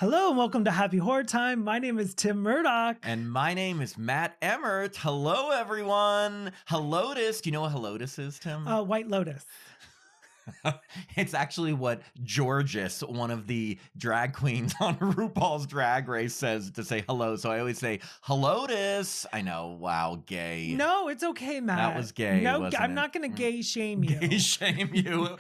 Hello and welcome to Happy Horror Time. My name is Tim Murdoch. And my name is Matt Emmert. Hello, everyone. Helotus. Do you know what Helotus is, Tim? White Lotus. It's actually what Georges, one of the drag queens on RuPaul's Drag Race, says to say hello. So I always say, Helotus. I know. Wow, gay. No, it's okay, Matt. That was gay, No, wasn't I'm it? not going to gay shame you. Gay shame you.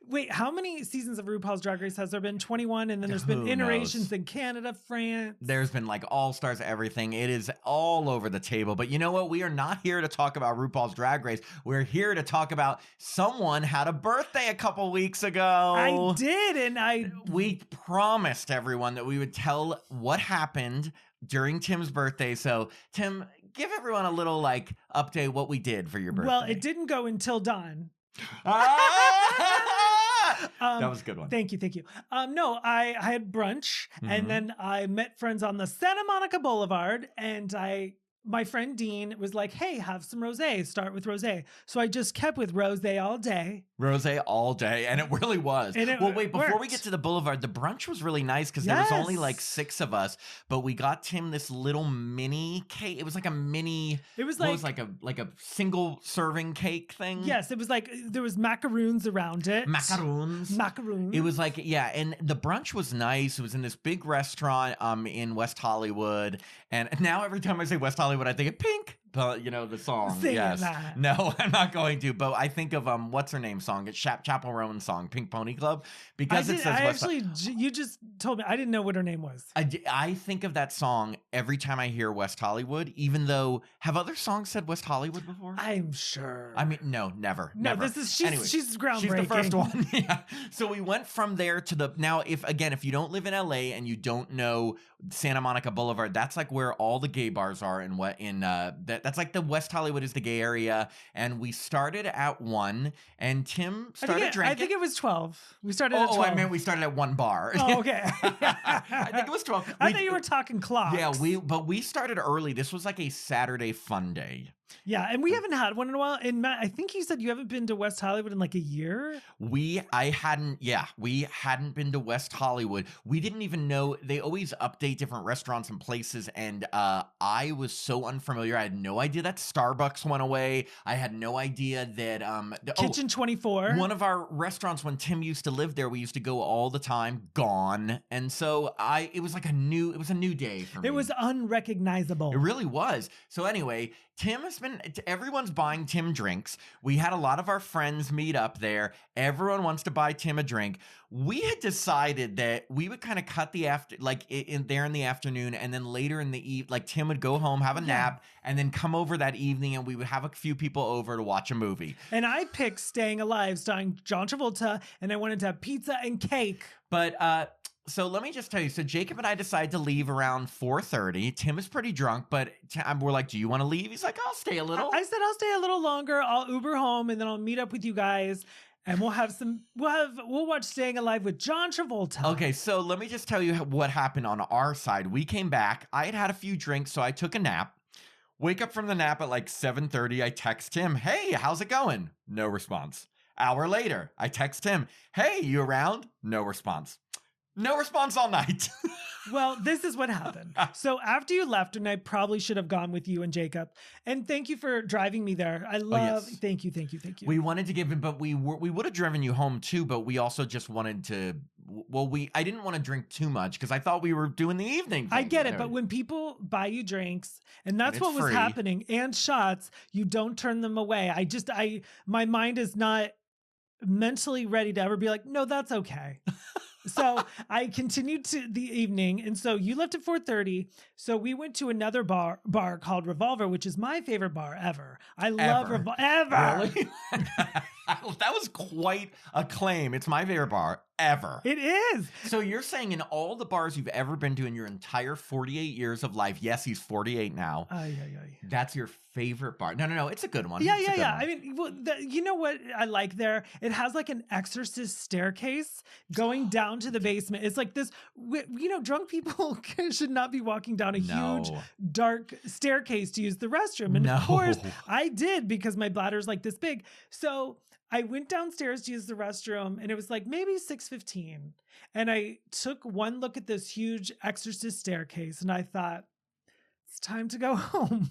Wait, how many seasons of RuPaul's Drag Race has there been? 21, and then there's been Who iterations knows? in Canada, France. There's been like all-stars, everything. It is all over the table. But you know what? We are not here to talk about RuPaul's Drag Race. We're here to talk about someone had a birthday a couple weeks ago. I did, and We promised everyone that we would tell what happened during Tim's birthday. So, Tim, give everyone a little like update what we did for your birthday. Well, it didn't go until dawn. That was a good one. Thank you. No, I had brunch, and then I met friends on the Santa Monica Boulevard, and my friend Dean was like, hey, have some rosé. Start with rosé. So I just kept with rosé all day. Rosé all day, and it really was. Well, wait, before we get to the boulevard, the brunch was really nice because there was only like 6 of us, but we got Tim this little mini cake. It was like a mini. It was like a single serving cake thing. Yes, it was like there was macaroons around it. Macaroons. Macaroons. It was like, yeah, and the brunch was nice. It was in this big restaurant in West Hollywood, and now every time I say West Hollywood, I think of Pink. You know the song. Sing yes. that. No, I'm not going to. But I think of what's her name song? It's Chapel Roan's song, Pink Pony Club, because it says you just told me. I didn't know what her name was. I think of that song every time I hear West Hollywood. Even though, have other songs said West Hollywood before? I'm sure. I mean, no, never. No, never. she's groundbreaking. She's the first one. Yeah. So we went from there to now. If you don't live in LA and you don't know Santa Monica Boulevard, that's like where all the gay bars are, and that's like the West Hollywood is the gay area. And we started at 1, and Tim started drinking. I think it was 12. We started at 12. Oh, I meant we started at 1 bar. Oh, okay. I think it was 12. I thought you were talking clocks. Yeah, but we started early. This was like a Saturday fun day. Yeah, and we haven't had one in a while. And Matt, I think you said you haven't been to West Hollywood in like a year. We hadn't been to West Hollywood. We didn't even know. They always update different restaurants and places, and I was so unfamiliar. I had no idea that Starbucks went away. I had no idea that Kitchen 24. One of our restaurants when Tim used to live there, we used to go all the time, gone. And so it was a new day for me. It was unrecognizable. It really was. So anyway, everyone's buying Tim drinks. We had a lot of our friends meet up there. Everyone wants to buy Tim a drink. We had decided that we would kind of cut the in the afternoon, and then later in the evening, like Tim would go home, have a nap, and then come over that evening, and we would have a few people over to watch a movie. And I picked Staying Alive, starring John Travolta, and I wanted to have pizza and cake. But so let me just tell you. So Jacob and I decided to leave around 4:30. Tim is pretty drunk, but we're like, "Do you want to leave?" He's like, "I'll stay a little." I said, "I'll stay a little longer. I'll Uber home, and then I'll meet up with you guys, and we'll watch Staying Alive with John Travolta." Okay, so let me just tell you what happened on our side. We came back. I had a few drinks, so I took a nap. Wake up from the nap at like 7:30. I text him, "Hey, how's it going?" No response. Hour later, I text him, "Hey, you around?" No response. No response all night. Well, this is what happened. So after you left, and I probably should have gone with you and Jacob, and thank you for driving me there. Thank you. We wanted to give him, but we would have driven you home too, but we also just wanted to, I didn't want to drink too much because I thought we were doing the evening thing. I get it, but when people buy you drinks, and that's what was happening, and shots, you don't turn them away. My mind is not mentally ready to ever be like, no, that's okay. So I continued to the evening. And so you left at 4:30. So we went to another bar called Revolver, which is my favorite bar ever. I love Revolver. Ever. Really? That was quite a claim. It's my favorite bar ever. It is. So you're saying in all the bars you've ever been to in your entire 48 years of life, yes, he's 48 now. That's your favorite bar. No. It's a good one. Yeah. I mean, you know what I like there? It has like an exorcist staircase going down to the basement. It's like this, drunk people should not be walking down a huge dark staircase to use the restroom. And of course I did, because my bladder's like this big. So I went downstairs to use the restroom and it was like maybe 6:15. And I took one look at this huge exorcist staircase and I thought, it's time to go home.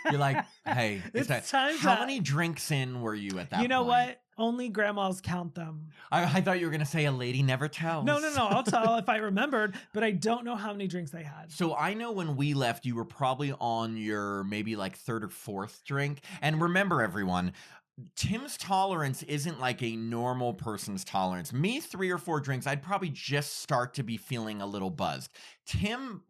You're like, hey, it's time. How many drinks in were you at that point? You know what? Only grandmas count them. I thought you were going to say a lady never tells. No. I'll tell if I remembered, but I don't know how many drinks I had. So I know when we left, you were probably on your maybe like third or fourth drink. And remember, everyone, Tim's tolerance isn't like a normal person's tolerance. Me, 3 or 4 drinks, I'd probably just start to be feeling a little buzzed. Tim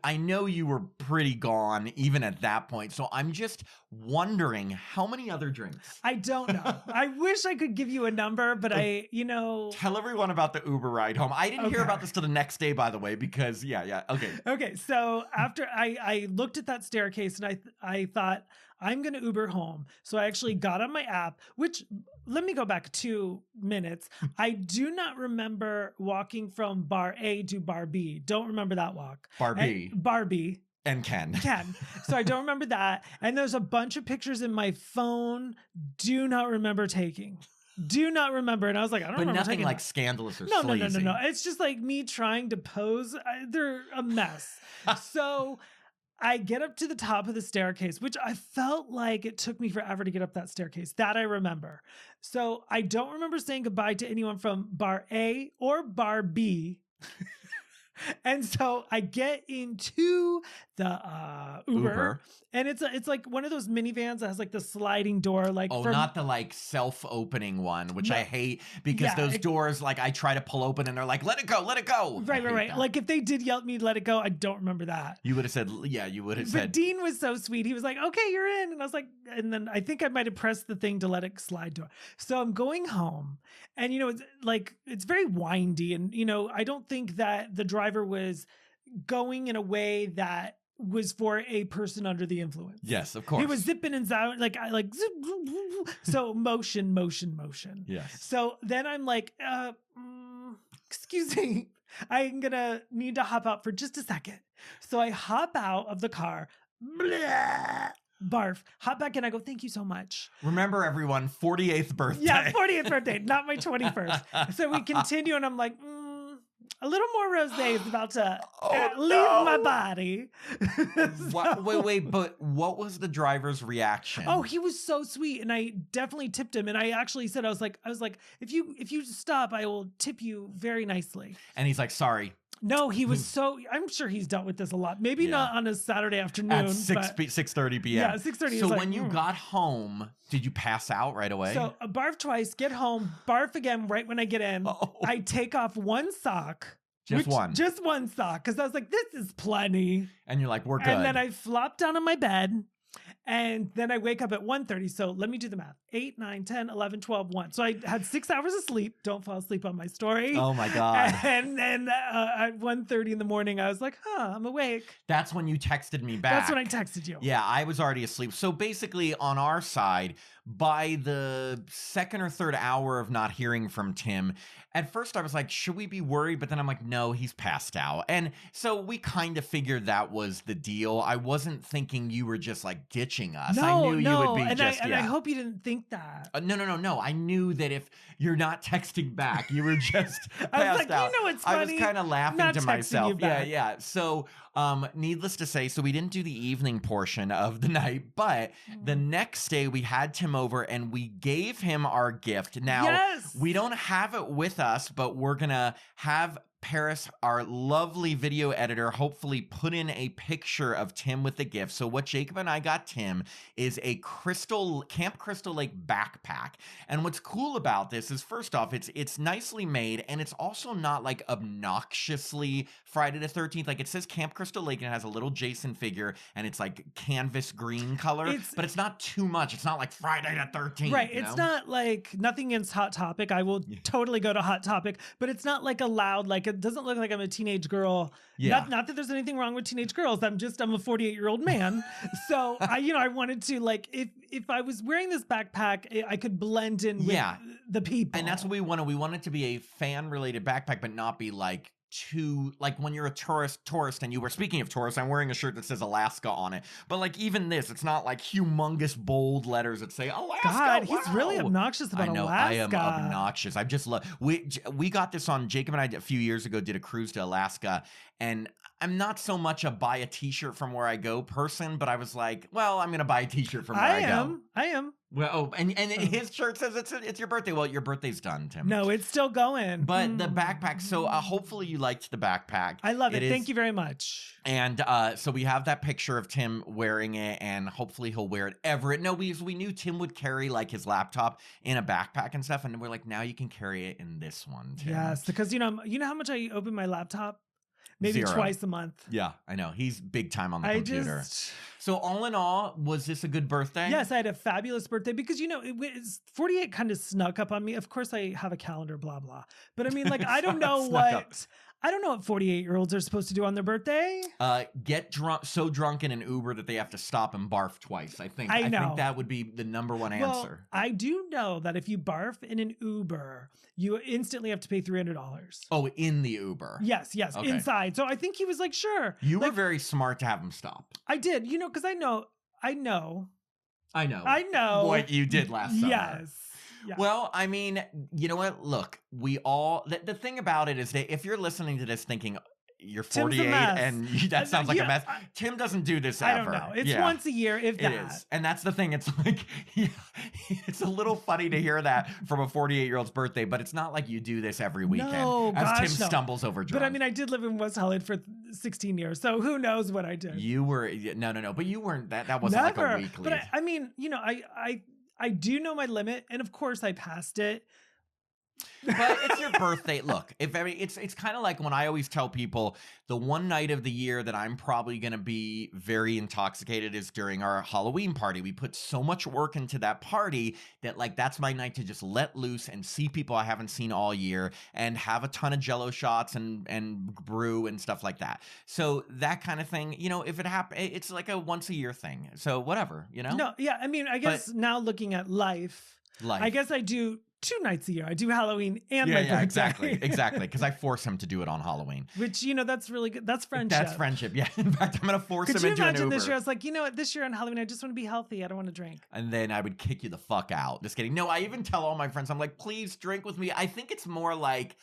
I know you were pretty gone even at that point. So I'm just wondering how many other drinks? I don't know. I wish I could give you a number, but Tell everyone about the Uber ride home. I didn't hear about this till the next day, by the way, because okay. Okay, so after I looked at that staircase and I thought, I'm going to Uber home. So I actually got on my app, which, let me go back 2 minutes. I do not remember walking from bar A to bar B. Don't remember that walk. Bar B. Bar B. And Ken. So I don't remember that. And there's a bunch of pictures in my phone. Do not remember taking. Do not remember. And I was like, I don't remember taking. But nothing like scandalous or no, sleazy. No. It's just like me trying to pose. They're a mess. So I get up to the top of the staircase, which I felt like it took me forever to get up that staircase. That I remember. So I don't remember saying goodbye to anyone from bar A or bar B. And so I get into the Uber. And it's like one of those minivans that has like the sliding door. Not the like self-opening one, which I hate because those doors, like I try to pull open and they're like, let it go. Right. That. Like if they did yell at me, let it go, I don't remember that. You would have said, But Dean was so sweet. He was like, okay, you're in. And I was like, and then I think I might have pressed the thing to let it slide door. So I'm going home and, it's very windy. And, I don't think that the driver was going in a way that was for a person under the influence. Yes, of course. He was zipping and zouting, like zip, so motion. Yes. So then I'm like, excuse me, I'm gonna need to hop out for just a second. So I hop out of the car, barf, hop back in. I go, thank you so much. Remember, everyone, 48th birthday. Yeah, 48th birthday, not my 21st. So we continue, and I'm like, a little more rosé is about to leave my body. Wait, but what was the driver's reaction? Oh, he was so sweet, and I definitely tipped him. And I actually said, I was like, if you stop, I will tip you very nicely. And he's like, sorry. No, he was I'm sure he's dealt with this a lot. Maybe not on a Saturday afternoon. At 6:30 p.m. Yeah, 6:30. So when you got home, did you pass out right away? So barf twice, get home, barf again right when I get in. Oh. I take off one sock. Just one sock. Because I was like, this is plenty. And you're like, we're good. And then I flopped down on my bed. And then I wake up at 1:30. So let me do the math. 8, 9, 10, 11, 12, 1. So I had 6 hours of sleep. Don't fall asleep on my story. Oh my God. And then at 1:30 in the morning, I was like, I'm awake. That's when you texted me back. That's when I texted you. Yeah, I was already asleep. So basically on our side, by the second or third hour of not hearing from Tim, at first I was like, should we be worried? But then I'm like, no, he's passed out. And so we kind of figured that was the deal. I wasn't thinking you were just like ditching us. I knew you would be I hope you didn't think that. No. I knew that if you're not texting back, you were just I was like, out. It's funny. I was kind of laughing not to myself. Yeah. So needless to say, so we didn't do the evening portion of the night, but the next day we had Tim over and we gave him our gift. Now, we don't have it with us, but we're going to have Paris, our lovely video editor, hopefully put in a picture of Tim with the gift. So what Jacob and I got Tim is a Camp Crystal Lake backpack. And what's cool about this is, first off, it's nicely made, and it's also not like obnoxiously Friday the 13th. Like, it says Camp Crystal Lake and it has a little Jason figure, and it's like canvas green color, but it's not too much. It's not like Friday the 13th. Right. It's not like, nothing against Hot Topic. I will totally go to Hot Topic, but it's not like a loud, like, it doesn't look like I'm a teenage girl. Yeah. Not that there's anything wrong with teenage girls. I'm a 48-year-old man. So I wanted to, like, if I was wearing this backpack, I could blend in with the people. And that's what we wanted. We wanted to be a fan related backpack, but not be like too, like when you're a tourist and you were, speaking of tourists, I'm wearing a shirt that says Alaska on it, but like even this, it's not like humongous bold letters that say Alaska. God, wow. he's really obnoxious about Alaska. I am obnoxious. I just love, we got this on, Jacob and I a few years ago did a cruise to Alaska, and I'm not so much a buy a t-shirt from where I go person, but I was like, well, I'm gonna buy a t-shirt from where I go. I am. Well, and his shirt says it's your birthday. Well, your birthday's done, Tim. No, it's still going. But the backpack, so hopefully you liked the backpack. I love it. Thank you very much. And so we have that picture of Tim wearing it, and hopefully he'll wear it ever. No, we knew Tim would carry like his laptop in a backpack and stuff, and we're like, now you can carry it in this one, Tim. Yes, because you know how much I open my laptop? Maybe 0. twice a month. Yeah, I know. He's big time on the computer. So all in all, was this a good birthday? Yes, I had a fabulous birthday because, 48 kind of snuck up on me. Of course, I have a calendar, blah, blah. But I mean, like, I don't know what 48-year-olds are supposed to do on their birthday. Get drunk, so drunk in an Uber that they have to stop and barf twice. I think that would be the number one answer. Well, I do know that if you barf in an Uber, you instantly have to pay $300. Oh, in the Uber? Yes, okay. Inside. So I think he was like, sure. You were very smart to have him stop. I did, because I know. What you did last summer. Yes. Yeah. Well, I mean, you know what? Look, we all, the thing about it is that if you're listening to this thinking you're 48 and that sounds like a mess, Tim doesn't do this ever. I don't know. It's once a year, if that. It is. And that's the thing. It's like, it's a little funny to hear that from a 48-year-old's birthday, but it's not like you do this every weekend as Tim stumbles over drunk. But I mean, I did live in West Hollywood for 16 years, so who knows what I did. You were, no, but you weren't, that wasn't Never. like a weekly. But I mean, I do know my limit, and of course I passed it. But it's your birthday. Look, it's kind of like when I always tell people the one night of the year that I'm probably going to be very intoxicated is during our Halloween party. We put so much work into that party that like that's my night to just let loose and see people I haven't seen all year and have a ton of Jello shots and brew and stuff like that. So that kind of thing, if it happens, it's like a once a year thing. So whatever, No, yeah. I mean, I guess now looking at life, I guess I do 2 nights a year. I do Halloween and my birthday. Exactly. Because I force him to do it on Halloween. Which, that's really good. That's friendship. That's friendship. Yeah. In fact, I'm going to force him into an Uber. Could you imagine this year? I was like, what? This year on Halloween, I just want to be healthy. I don't want to drink. And then I would kick you the fuck out. Just kidding. No, I even tell all my friends, I'm like, please drink with me. I think it's more like,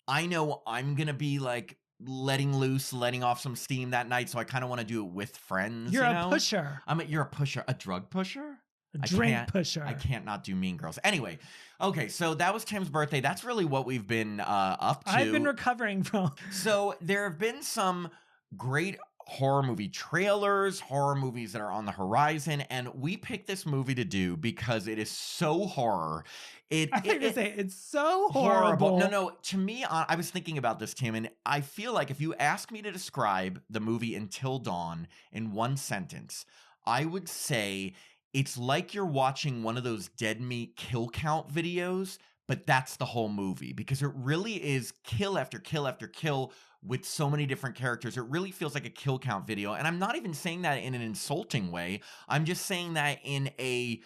I know I'm going to be like letting loose, letting off some steam that night. So I kind of want to do it with friends. You're a pusher. You're a pusher. A drug pusher? A drink pusher. I can't not do Mean Girls. Anyway, okay, so that was Tim's birthday. That's really what we've been up to. I've been recovering from. So there have been some great horror movie trailers, horror movies that are on the horizon, and we picked this movie to do because it is so horror. It's so horrible. No. To me, I was thinking about this, Tim, and I feel like if you ask me to describe the movie Until Dawn in one sentence, I would say it's like you're watching one of those dead meat kill count videos, but that's the whole movie because it really is kill after kill after kill with so many different characters. It really feels like a kill count video. And I'm not even saying that in an insulting way. I'm just saying that in it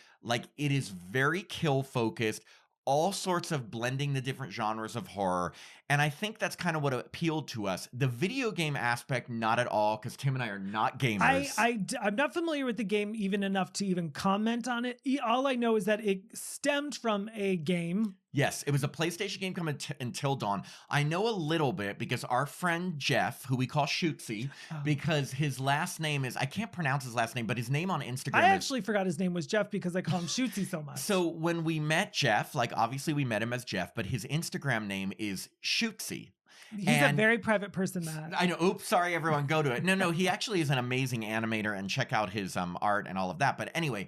is very kill focused, all sorts of blending the different genres of horror. And I think that's kind of what appealed to us. The video game aspect, not at all, because Tim and I are not gamers. I'm not familiar with the game even enough to even comment on it. All I know is that it stemmed from a game. Yes, it was a PlayStation game coming Until Dawn. I know a little bit because our friend Jeff, who we call Shootsy, because his last name is, I can't pronounce his last name, but his name on Instagram I actually forgot his name was Jeff because I call him Shootsy so much. So when we met Jeff, obviously we met him as Jeff, but his Instagram name is Shootsy. He's a very private person, Matt. I know. Oops, sorry, everyone. Go to it. No, he actually is an amazing animator, and check out his art and all of that. But anyway,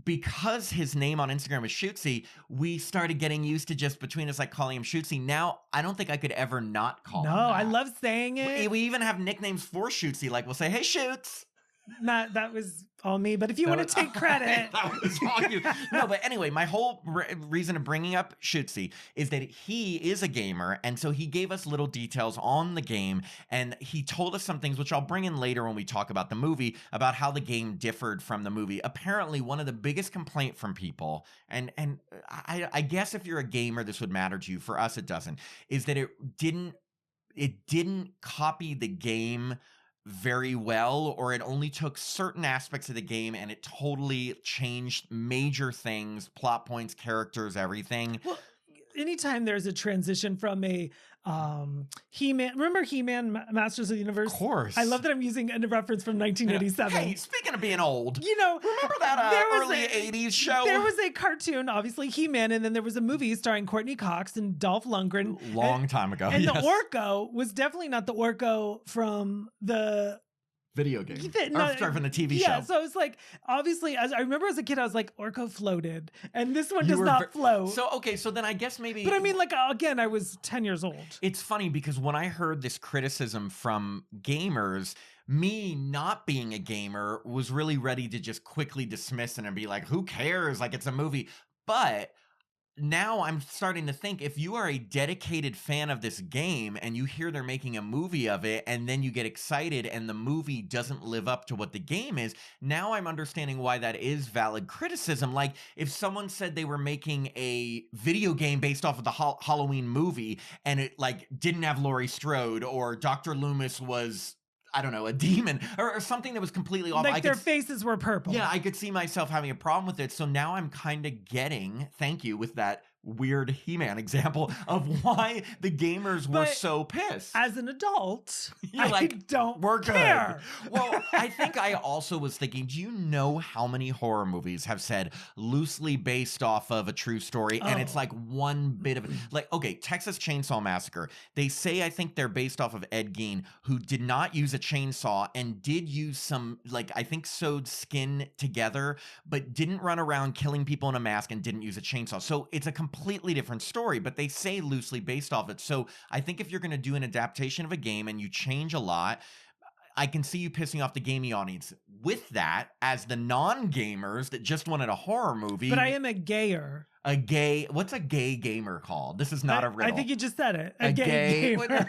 because his name on Instagram is Shootsy, we started getting used to just between us calling him Shootsy. Now, I don't think I could ever not call him that. I love saying it. We even have nicknames for Shootsy. We'll say, hey, Shoots. That was all me, but if you want to take credit. That was all you. No, but anyway, my whole reason of bringing up Shootsy is that he is a gamer, and so he gave us little details on the game, and he told us some things, which I'll bring in later when we talk about the movie, about how the game differed from the movie. Apparently, one of the biggest complaint from people, and I guess if you're a gamer, this would matter to you. For us, it doesn't, is that it didn't it didn't copy the game very well, or it only took certain aspects of the game and it totally changed major things, plot points, characters, everything. Well, anytime there's a transition from a He-Man, remember He-Man Masters of the Universe? Of course. I love that I'm using a reference from 1987. Hey, speaking of being old, you know, remember that early 80s show? There was a cartoon, obviously He-Man, and then there was a movie starring Courtney Cox and Dolph Lundgren. Long time ago. And the Orko was definitely not the Orko from the video game. Sorry, from the TV show. Yeah, so it's like, obviously, as I remember as a kid, I was like, Orko floated, and this one does not float. So, okay, so then I guess maybe... But I mean, like, again, I was 10 years old. It's funny because when I heard this criticism from gamers, me not being a gamer was really ready to just quickly dismiss it and be like, who cares? Like, it's a movie. But now I'm starting to think, if you are a dedicated fan of this game and you hear they're making a movie of it and then you get excited and the movie doesn't live up to what the game is, now I'm understanding why that is valid criticism. Like, if someone said they were making a video game based off of the Halloween movie and it like didn't have Laurie Strode, or Dr. Loomis was, I don't know, a demon or something that was completely off. Like their faces were purple. Yeah, I could see myself having a problem with it. So now I'm kind of getting, thank you, with that weird He-Man example of why the gamers were so pissed. As an adult, You're like, I don't we're care. Good. Well, I think I also was thinking, do you know how many horror movies have said loosely based off of a true story? And it's like one bit of it. Like, okay, Texas Chainsaw Massacre. They say, I think they're based off of Ed Gein, who did not use a chainsaw and did use some, like, I think sewed skin together, but didn't run around killing people in a mask and didn't use a chainsaw. So it's a completely different story, but they say loosely based off it. So I think if you're going to do an adaptation of a game and you change a lot, I can see you pissing off the gaming audience. With that, as the non-gamers that just wanted a horror movie. But I am a gayer. What's a gay gamer called? This is not a riddle. I think you just said it. A gay gamer.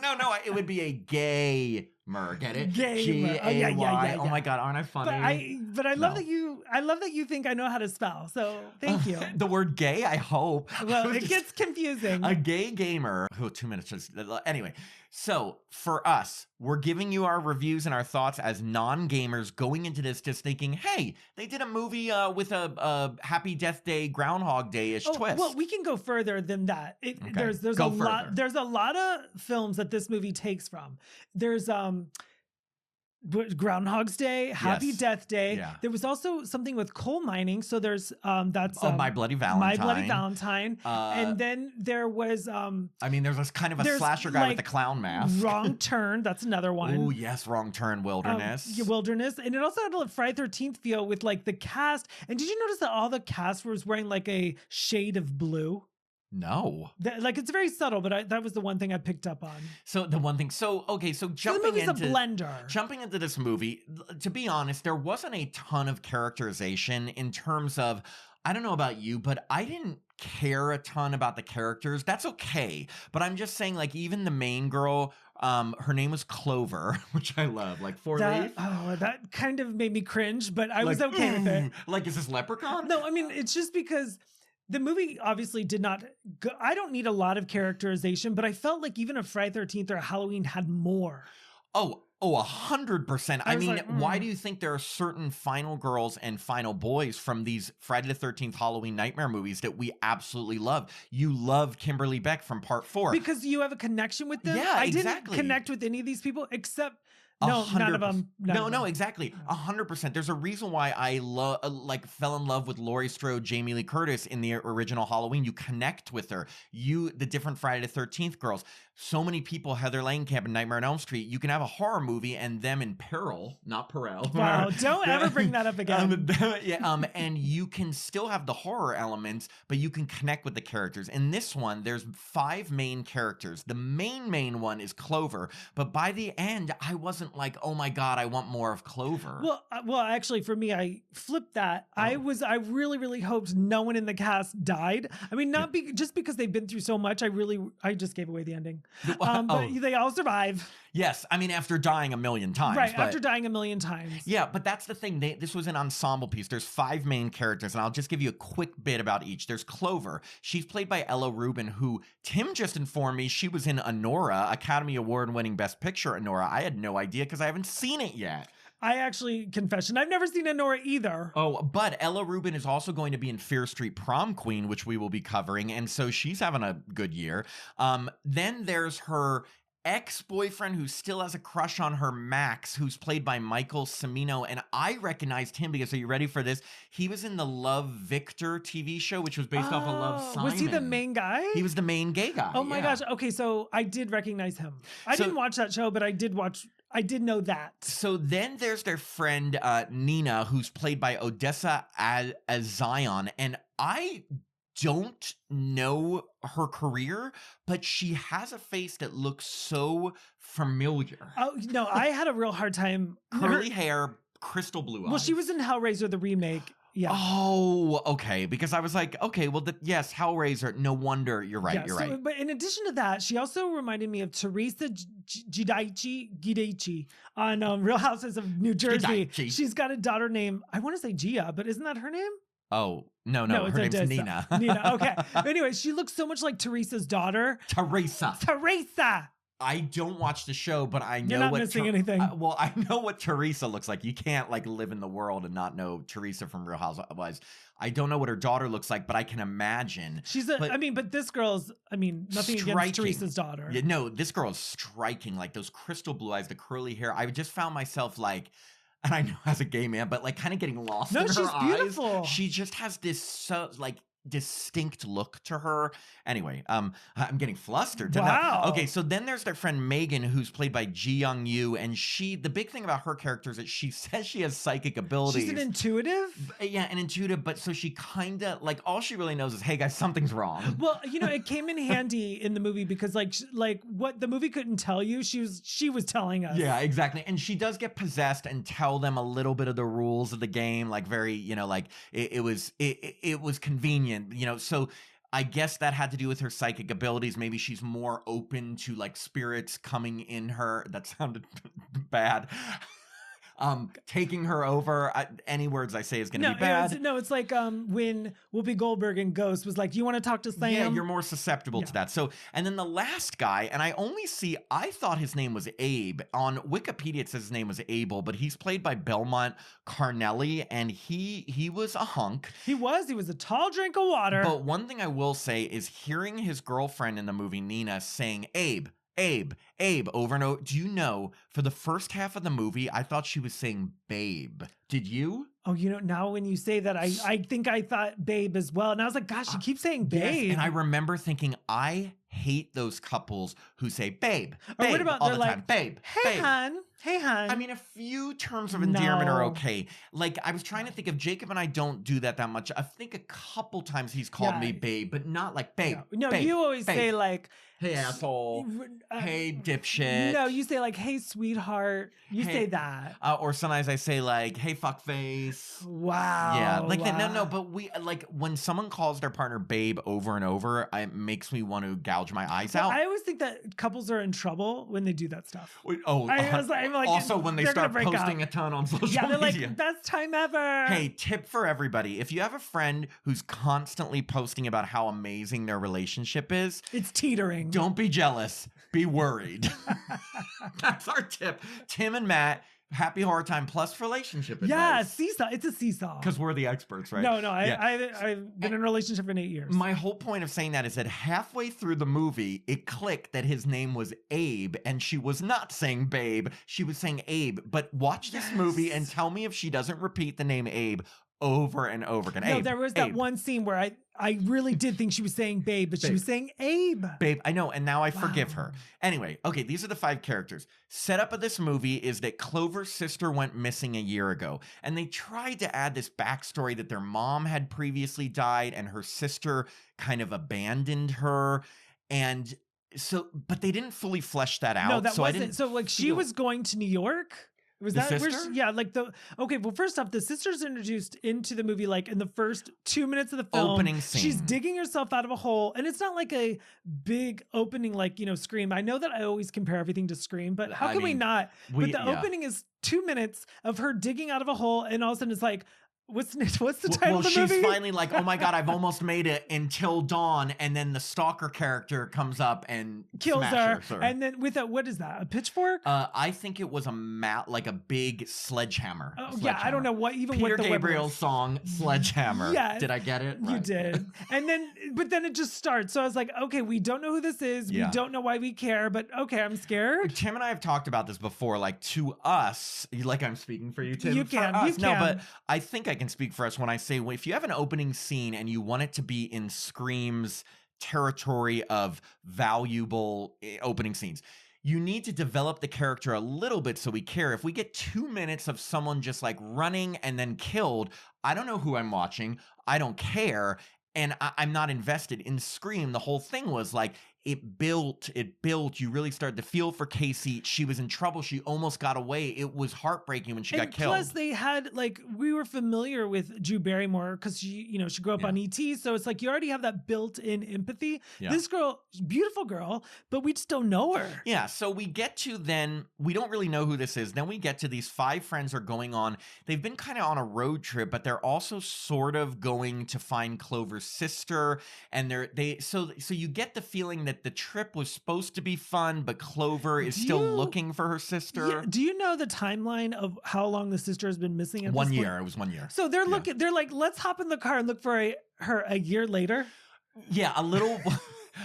No, it would be a gamer. Get it? Gamer. G-A-Y. Yeah. Oh my God, aren't I funny? But I love that you think I know how to spell. So thank you. The word gay, I hope. Well, it gets confusing. A gay gamer. Oh, 2 minutes. Anyway. So for us, we're giving you our reviews and our thoughts as non-gamers going into this, just thinking, hey, they did a movie with a Happy Death Day, Groundhog Day-ish twist. Well, we can go further than that. There's go a further. lot. There's a lot of films that this movie takes from. There's Groundhog's Day, Happy Death Day. Yeah. There was also something with coal mining. So there's that's My Bloody Valentine. My Bloody Valentine. And then there was I mean, there's this kind of a slasher guy with the clown mask. Wrong Turn. That's another one. Oh yes, Wrong Turn, Wilderness. Wilderness. And it also had a Friday 13th feel with like the cast. And did you notice that all the cast was wearing like a shade of blue? No. Like, it's very subtle, but that was the one thing I picked up on. So the one thing, okay, so the movie's a blender. Jumping into this movie, to be honest, there wasn't a ton of characterization in terms of, I don't know about you, but I didn't care a ton about the characters. That's okay. But I'm just saying, like, even the main girl, her name was Clover, which I love, like four-leaf. That kind of made me cringe, but I was okay with it. Like, is this Leprechaun? No, I mean, it's just because the movie obviously did not go, I don't need a lot of characterization, but I felt like even a Friday 13th or a Halloween had more. Oh, 100%. I mean, why do you think there are certain final girls and final boys from these Friday the 13th Halloween Nightmare movies that we absolutely love? You love Kimberly Beck from Part 4. Because you have a connection with them? Yeah, I didn't connect with any of these people except... No, none of them. No, exactly. 100%. There's a reason why I fell in love with Laurie Strode, Jamie Lee Curtis in the original Halloween. You connect with her. The different Friday the 13th girls. So many people, Heather Langenkamp and Nightmare on Elm Street. You can have a horror movie and them in peril, not Perel. Wow, don't ever bring that up again. And you can still have the horror elements, but you can connect with the characters. In this one, there's 5 main characters. The main one is Clover, but by the end, I wasn't wasn't like, oh my God, I want more of Clover. Well, actually, for me, I flipped that. I really, really hoped no one in the cast died. I mean, just because they've been through so much. I just gave away the ending. But they all survive. Yes, I mean, after dying a million times. Right, after dying a million times. Yeah, but that's the thing. This was an ensemble piece. There's 5 main characters, and I'll just give you a quick bit about each. There's Clover. She's played by Ella Rubin, who Tim just informed me she was in Anora, Academy Award-winning Best Picture Anora. I had no idea because I haven't seen it yet. I actually, confession, I've never seen Anora either. Oh, but Ella Rubin is also going to be in Fear Street Prom Queen, which we will be covering, and so she's having a good year. Then there's her ex-boyfriend who still has a crush on her, Max, who's played by Michael Cimino, and I recognized him because, are you ready for this? He was in the Love Victor TV show, which was based off of Love, Simon. Was he the main guy? He was the main gay guy. Oh my gosh. Okay, so I did recognize him. I didn't watch that show, but I did know that. So then there's their friend Nina, who's played by Odessa Azion, and I don't know her career, but she has a face that looks so familiar. Oh, no, I had a real hard time. Curly hair, crystal blue eyes. Well, she was in Hellraiser, the remake. Yeah. Oh, okay. Because I was like, okay, well, yes, Hellraiser. No wonder. You're right. Yeah, you're right. But in addition to that, she also reminded me of Teresa Giudice on Real Houses of New Jersey. Giudice. She's got a daughter named, I want to say Gia, but isn't that her name? Oh, no, her name's Nina. Nina, okay. But anyway, she looks so much like Teresa's daughter. Teresa. I don't watch the show, but I know You're not missing anything. Well, I know what Teresa looks like. You can't like live in the world and not know Teresa from Real Housewives. I don't know what her daughter looks like, but I can imagine. But this girl's, nothing striking. against Teresa's daughter. Yeah, no, this girl is striking. Like those crystal blue eyes, the curly hair. I just found myself like, and I know as a gay man, but like kind of getting lost in her eyes. No, she's beautiful. She just has this distinct look to her. Anyway, I'm getting flustered. Wow. Okay, so then there's their friend Megan, who's played by Ji Young Yu, and the big thing about her character is that she says she has psychic abilities. She's an intuitive? Yeah, an intuitive, but so she kind of, like, all she really knows is, hey guys, something's wrong. Well, it came in handy in the movie because like what the movie couldn't tell you, she was telling us. Yeah, exactly. And she does get possessed and tell them a little bit of the rules of the game, like very, like it was convenient. So I guess that had to do with her psychic abilities. Maybe she's more open to like spirits coming in her. That sounded bad. Taking her over. Any words I say is going to be bad. It's like when Whoopi Goldberg in Ghost was like, "Do you want to talk to Sam?" Yeah, you're more susceptible to that. So, and then the last guy, and I thought his name was Abe. On Wikipedia, it says his name was Abel, but he's played by Belmont Carnelli, and he was a hunk. He was a tall drink of water. But one thing I will say is hearing his girlfriend in the movie, Nina, saying Abe over and over. Do you know, for the first half of the movie, I thought she was saying babe. Did you? Oh, now when you say that, I think I thought babe as well. And I was like, gosh, she keeps saying babe. Yes, and I remember thinking, I hate those couples who say babe or what about all they're the like, time. Babe, hey, hon. Hey, hon. I mean, a few terms of endearment are okay. Like, I was trying to think of Jacob and I don't do that much. I think a couple times he's called me babe, but not like babe. No, babe, you always say like, hey, asshole. Hey, dipshit. No, you say like, hey, sweetheart. You say that. Or sometimes I say like, hey, fuckface. Wow. Yeah, like that. No, but we like when someone calls their partner babe over and over, it makes me want to gouge my eyes out. I always think that couples are in trouble when they do that stuff. I'm like, also when they start posting a ton on social media. Yeah, they're like, best time ever. Hey, tip for everybody. If you have a friend who's constantly posting about how amazing their relationship is, it's teetering. Don't be jealous. Be worried. That's our tip. Tim and Matt, happy horror time plus relationship advice. Yeah, seesaw. It's a seesaw. Because we're the experts, right? No, I've been in a relationship for 8 years. My whole point of saying that is that halfway through the movie, it clicked that his name was Abe, and she was not saying babe. She was saying Abe. But watch this movie and tell me if she doesn't repeat the name Abe over and over again. No, there was that one scene where I really did think she was saying babe, but she was saying Abe. Babe, I know, and now I forgive her. Anyway, okay, these are the 5 characters. Setup of this movie is that Clover's sister went missing a year ago, and they tried to add this backstory that their mom had previously died, and her sister kind of abandoned her, and but they didn't fully flesh that out. No, that so wasn't. I didn't So like she was going to New York. Was the that sister? where yeah, like okay, well, first off, the sister's introduced into the movie like in the first 2 minutes of the film. Opening scene. She's digging herself out of a hole, and it's not like a big opening like, Scream. I know that I always compare everything to Scream, but how can we not? But the opening is 2 minutes of her digging out of a hole, and all of a sudden it's like, what's the title of the movie? She's finally like, oh my God, I've almost made it until dawn. And then the stalker character comes up and kills her. And then with what is that? A pitchfork? I think it was like a big sledgehammer. Oh, yeah, I don't know what Peter Gabriel's song, Sledgehammer. Yeah. Did I get it? You did. But then it just starts. So I was like, okay, we don't know who this is. Yeah. We don't know why we care, but okay, I'm scared. Tim and I have talked about this before. Like to us, like I'm speaking for you, Tim. You can. No, but I think I can speak for us when I say, if you have an opening scene and you want it to be in Scream's territory of valuable opening scenes, you need to develop the character a little bit so we care. If we get 2 minutes of someone just like running and then killed, I don't know who I'm watching. I don't care. And I'm not invested. In Scream, the whole thing was like, it built. You really started to feel for Casey. She was in trouble. She almost got away. It was heartbreaking when she got killed. Plus, they had we were familiar with Drew Barrymore because she grew up on E.T. So it's like you already have that built-in empathy. Yeah. This girl, beautiful girl, but we just don't know her. Yeah. So we get to we don't really know who this is. Then we get to these 5 friends are going on. They've been kind of on a road trip, but they're also sort of going to find Clover's sister. And so you get the feeling that the trip was supposed to be fun, but Clover is still looking for her sister. Yeah. Do you know the timeline of how long the sister has been missing? 1 year. It was 1 year. So they're looking. They're like, let's hop in the car and look for her a year later. Yeah, a little.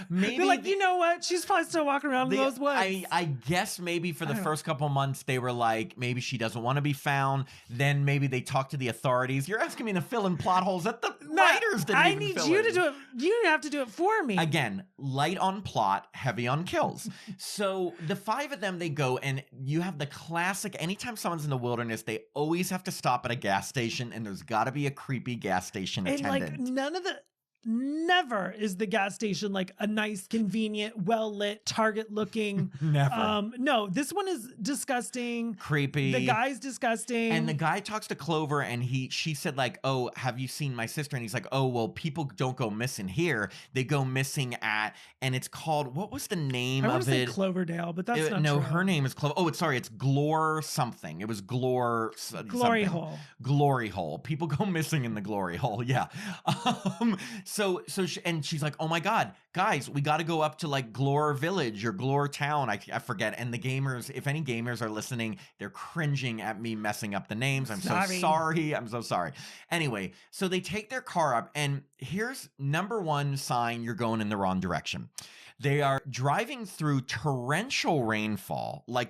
Maybe they're like, you know what? She's probably still walking around in those woods. I guess maybe for the first couple months they were like, maybe she doesn't want to be found. Then maybe they talked to the authorities. You're asking me to fill in plot holes that the writers didn't even fill in. I need you to do it. You have to do it for me. Again, light on plot, heavy on kills. So the 5 of them, they go, and you have the classic, anytime someone's in the wilderness, they always have to stop at a gas station, and there's got to be a creepy gas station attendant. And never is the gas station like a nice, convenient, well-lit, Target-looking. Never. No, this one is disgusting. Creepy. The guy's disgusting. And the guy talks to Clover, and she said like, oh, have you seen my sister? And he's like, oh, well, people don't go missing here. They go missing and it's called, what was the name of it? I want to say Cloverdale, but that's not no, true. her name is Clover. Oh, it's Glore something. It was Glore. Glory Hole. Glory Hole. People go missing in the Glory Hole. Yeah. So she's like, oh my God, guys, we got to go up to like Glore Village or Glore Town. I forget. And the gamers, if any gamers are listening, they're cringing at me messing up the names. I'm so sorry. I'm so sorry. Anyway, so they take their car up, and here's number one sign you're going in the wrong direction. They are driving through torrential rainfall where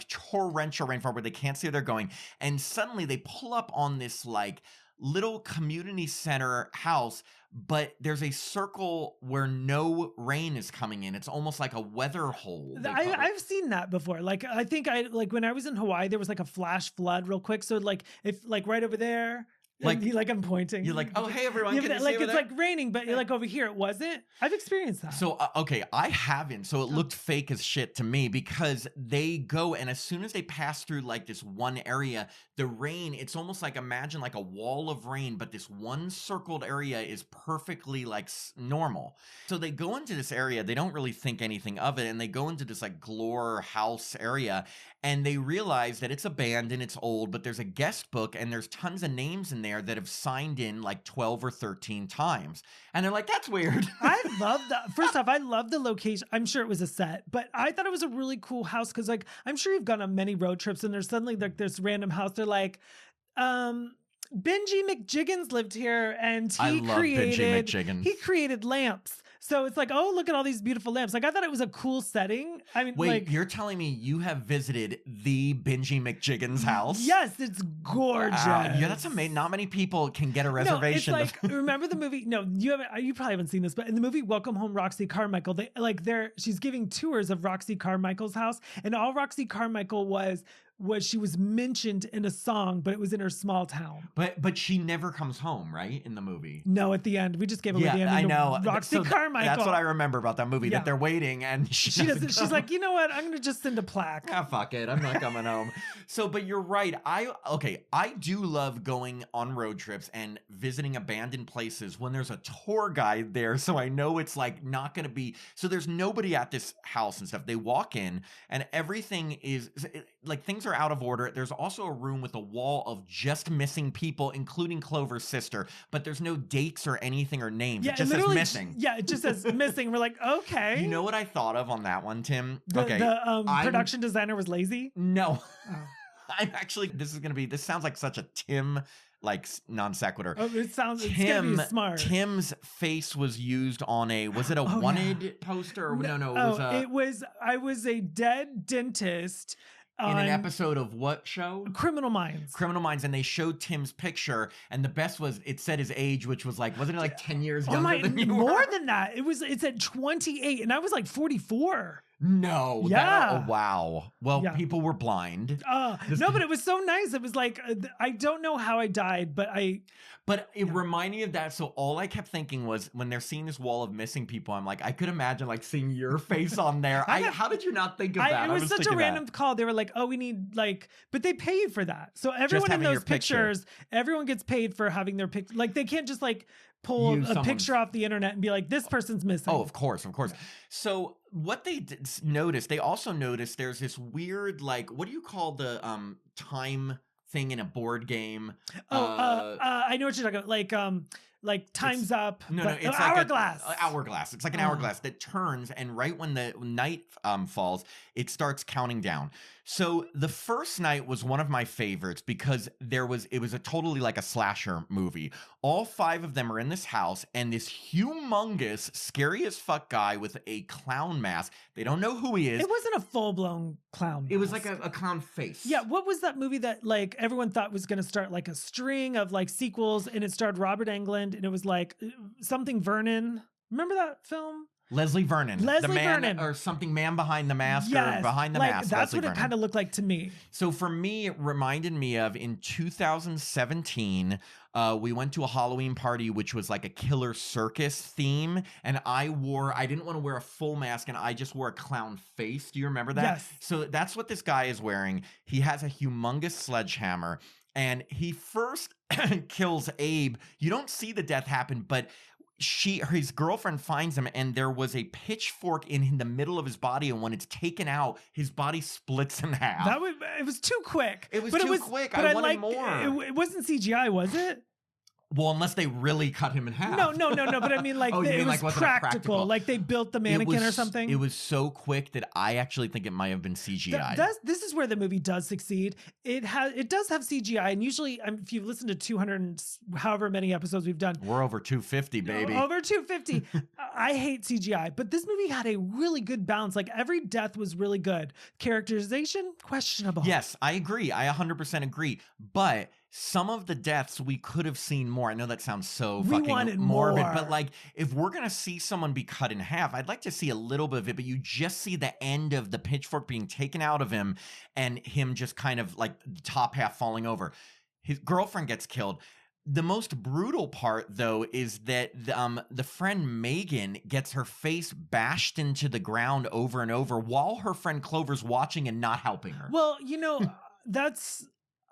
they can't see where they're going. And suddenly they pull up on this like little community center house, but there's a circle where no rain is coming in. It's almost like a weather hole. I've seen that before. Like, I think when I was in Hawaii, there was like a flash flood real quick. So like, if like right over there, like I'm pointing. You're like, oh, hey, everyone. Yeah, like it's like raining, but you're like over here. It wasn't. I've experienced that. So, okay, I haven't. So it looked fake as shit to me because they go, and as soon as they pass through like this one area, the rain, it's almost like, imagine like a wall of rain, but this one circled area is perfectly like normal. So they go into this area. They don't really think anything of it. And they go into this like Glore house area, and they realize that it's abandoned, it's old, but there's a guest book, and there's tons of names in there that have signed in like 12 or 13 times. And they're like, that's weird. I love that. First off, I love the location. I'm sure it was a set, but I thought it was a really cool house because like, I'm sure you've gone on many road trips and there's suddenly like this random house. They're like, Benji McJiggins lived here, and he created lamps. So it's like, oh, look at all these beautiful lamps. Like, I thought it was a cool setting. I mean, wait, you're telling me you have visited the Benji McJiggins house? Yes, it's gorgeous. Yeah, that's amazing. Not many people can get a reservation. No, it's like, remember the movie? No, you probably haven't seen this, but in the movie Welcome Home, Roxy Carmichael, she's giving tours of Roxy Carmichael's house, and all Roxy Carmichael was she was mentioned in a song, but it was in her small town. But she never comes home, right? In the movie. No, at the end. We just gave away the ending. I know. Roxy Carmichael. That's what I remember about that movie, that they're waiting and she doesn't. She's like, you know what? I'm going to just send a plaque. Ah, fuck it. I'm not coming home. So, but you're right. I do love going on road trips and visiting abandoned places when there's a tour guide there. So I know it's like not going to be, so there's nobody at this house and stuff. They walk in and everything is like, things are out of order. There's also a room with a wall of just missing people, including Clover's sister, but there's no dates or anything or names. Yeah, it just says missing. Yeah, it just says missing. We're like, okay. You know what I thought of on that one, Tim? The production designer was lazy? No. Oh. I'm actually, this sounds like such a Tim, like, non sequitur. Oh, it's gonna be smart. Tim's face was used on was it a wanted poster? Or, no, I was a dead dentist. In an episode of what show? Criminal Minds. Criminal Minds, and they showed Tim's picture, and the best was it said his age, which was like, wasn't it like 10 years younger than you were? More than that. It said 28, and I was like 44. No. Yeah. Wow. Well, people were blind. No, but it was so nice. It was like, I don't know how I died, but it reminded me of that. So all I kept thinking was when they're seeing this wall of missing people, I'm like, I could imagine like seeing your face on there. How did you not think of that? It was such a random call. They were like, oh, we need but they pay you for that. So everyone in those pictures, everyone gets paid for having their picture. Like they can't just like pull a picture off the internet and be like, this person's missing. Oh, of course. Yeah. So what they they also noticed there's this weird, like, what do you call the time thing in a board game? I know what you're talking about. Like time's up. No, it's like hourglass. Hourglass. It's like an hourglass that turns, and right when the night falls, it starts counting down. So the first night was one of my favorites because it was a totally like a slasher movie. All 5 of them are in this house, and this humongous, scary as fuck guy with a clown mask. They don't know who he is. It wasn't a full-blown clown mask. It was like a clown face. Yeah, what was that movie that like everyone thought was going to start like a string of like sequels, and it starred Robert Englund, and it was like something Vernon. Remember that film? Leslie Vernon. Vernon. Or something, Man Behind the Mask, or Behind the Mask. That's what it kind of looked like to me. So for me, it reminded me of in 2017, we went to a Halloween party, which was like a killer circus theme. And I didn't want to wear a full mask, and I just wore a clown face. Do you remember that? Yes. So that's what this guy is wearing. He has a humongous sledgehammer, and he first kills Abe. You don't see the death happen, but his girlfriend finds him, and there was a pitchfork in the middle of his body, and when it's taken out, his body splits in half. It was too quick. It was too quick. I wanted more. It wasn't CGI, was it? Well, unless they really cut him in half. No. But I mean, like, it was practical. Like they built the mannequin or something. It was so quick that I actually think it might have been CGI. This is where the movie does succeed. It does have CGI, and usually, if you've listened to 200 and however many episodes we've done, we're over 250, baby. Over 250. I hate CGI, but this movie had a really good balance. Like every death was really good. Characterization, questionable. Yes, I agree. I 100% agree. But some of the deaths we could have seen more. I know that sounds so fucking morbid, but like if we're going to see someone be cut in half, I'd like to see a little bit of it, but you just see the end of the pitchfork being taken out of him and him just kind of like the top half falling over. His girlfriend gets killed. The most brutal part, though, is that the friend Megan gets her face bashed into the ground over and over while her friend Clover's watching and not helping her. Well,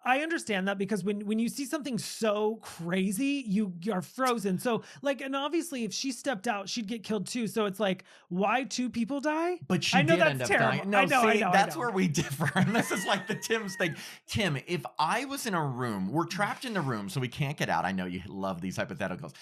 I understand that because when you see something so crazy, you are frozen. So like, and obviously if she stepped out, she'd get killed too. So it's like, why 2 people die? But she did end up dying. No, that's where we differ. And this is like the Tim's thing. Tim, if I was in a room, we're trapped in the room, so we can't get out. I know you love these hypotheticals.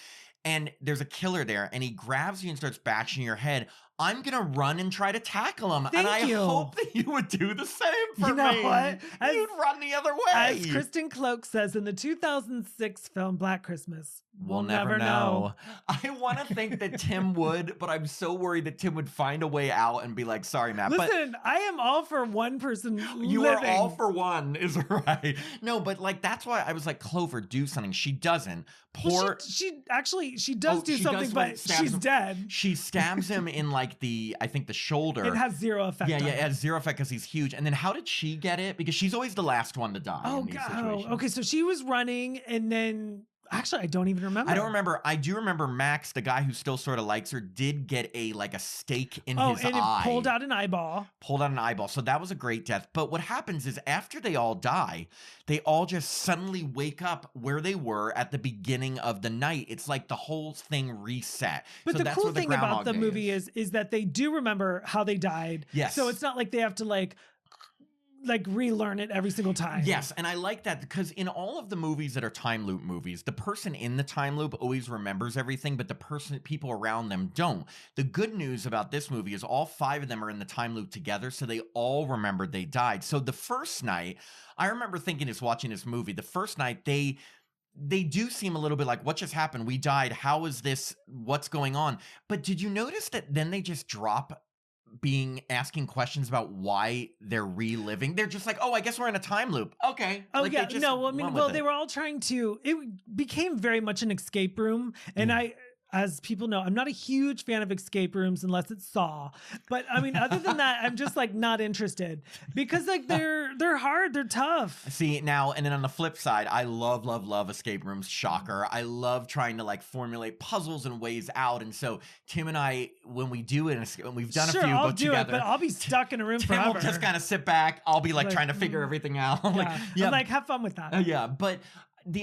And there's a killer there, and he grabs you and starts bashing your head. I'm going to run and try to tackle him. I hope that you would do the same for me. You know what? You'd run the other way. As Kristen Cloak says in the 2006 film Black Christmas, We'll never know. I want to think that Tim would, but I'm so worried that Tim would find a way out and be like, sorry, Matt. Listen, I am all for one person You living. are all for one, is right. No, but like, that's why I was like, Clover, do something. She doesn't. She does do something, but she's dead. She stabs him in like I think the shoulder. It has zero effect. Yeah, it has zero effect because he's huge. And then how did she get it? Because she's always the last one to die in these situations. Okay, so she was running and then... Actually, I don't even remember. I don't remember. I do remember Max, the guy who still sort of likes her, did get a stake in his eye. It pulled out an eyeball. So that was a great death. But what happens is after they all die, they all just suddenly wake up where they were at the beginning of the night. It's like the whole thing reset. But the cool thing about the movie is that they do remember how they died. Yes. So it's not like they have to relearn it every single time. Yes, and I like that because in all of the movies that are time loop movies, the person in the time loop always remembers everything, but people around them don't. The good news about this movie is all 5 of them are in the time loop together, so they all remembered they died. So the first night, I remember thinking as watching this movie, the first night they do seem a little bit like, what just happened? We died. How is this? What's going on? But did you notice that then they just drop asking questions about why they're reliving? They're just like, oh, I guess we're in a time loop. Okay. Oh, yeah. No, they were all trying to, it became very much an escape room. And as people know, I'm not a huge fan of escape rooms unless it's Saw. But I mean, other than that, I'm just not interested because they're hard, they're tough. See now, and then on the flip side, I love escape rooms. Shocker. I love trying to formulate puzzles and ways out. And so Tim and I, when we do it, and we've done a few I'll both do together, it, but I'll be stuck in a room Tim forever. will just kind of sit back. I'll be trying to figure everything out. I'm like, have fun with that. Yeah, but.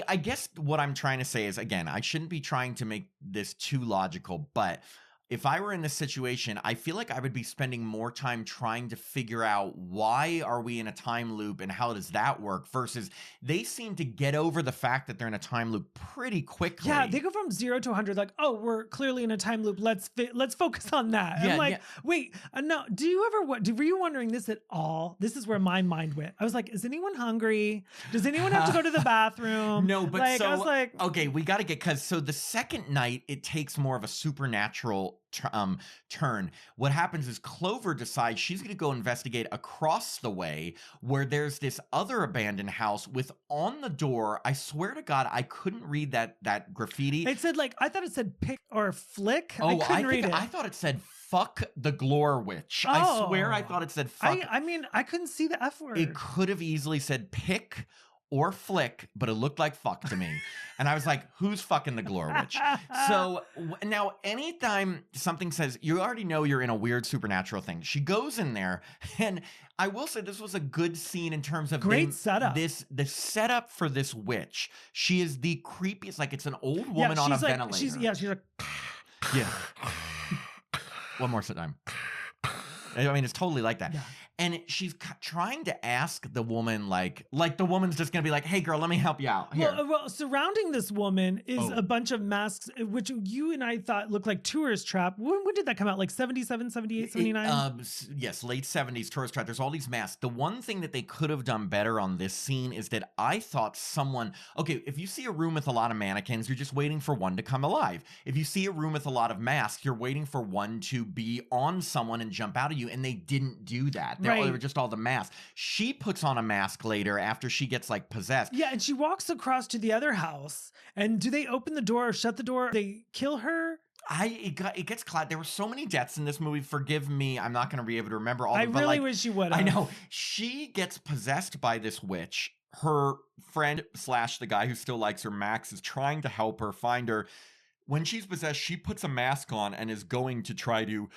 I guess what I'm trying to say is, again, I shouldn't be trying to make this too logical, but if I were in this situation, I feel like I would be spending more time trying to figure out why are we in a time loop and how does that work versus they seem to get over the fact that they're in a time loop pretty quickly. Yeah, they go from 0 to 100 we're clearly in a time loop. Let's focus on that. Yeah, I'm wait, no, were you wondering this at all? This is where my mind went. I was like, is anyone hungry? Does anyone have to go to the bathroom? No, but I was like, okay, we got to get, so the second night, it takes more of a supernatural turn. What happens is Clover decides she's going to go investigate across the way where there's this other abandoned house with on the door, I swear to God, I couldn't read that graffiti. It said I thought it said pick or flick. Oh, I couldn't read it. I thought it said fuck the Glore Witch. I swear I thought it said fuck. I mean, I couldn't see the F word. It could have easily said pick or flick, but it looked like fuck to me. And I was like, who's fucking the Glore Witch? So now anytime something says, you already know you're in a weird supernatural thing. She goes in there, and I will say this was a good scene in terms of great setup. The setup for this witch. She is the creepiest, it's an old woman on a ventilator. She's like, yeah. One more time. I mean, it's totally like that. Yeah. And she's trying to ask the woman, like the woman's just going to be like, hey, girl, let me help you out. Here. Well, surrounding this woman is a bunch of masks, which you and I thought looked like Tourist Trap. When did that come out? 77, 78, 79? Yes, late 70s, Tourist Trap. There's all these masks. The one thing that they could have done better on this scene is that I thought if you see a room with a lot of mannequins, you're just waiting for one to come alive. If you see a room with a lot of masks, you're waiting for one to be on someone and jump out of you, and they didn't do that. They were just all the masks. She puts on a mask later after she gets possessed. Yeah, and she walks across to the other house. And do they open the door or shut the door? They kill her? It gets clouded. There were so many deaths in this movie. Forgive me, I'm not going to be able to remember all of them. I really wish you would have. I know. She gets possessed by this witch. Her friend / the guy who still likes her, Max, is trying to help her find her. When she's possessed, she puts a mask on and is going to try to...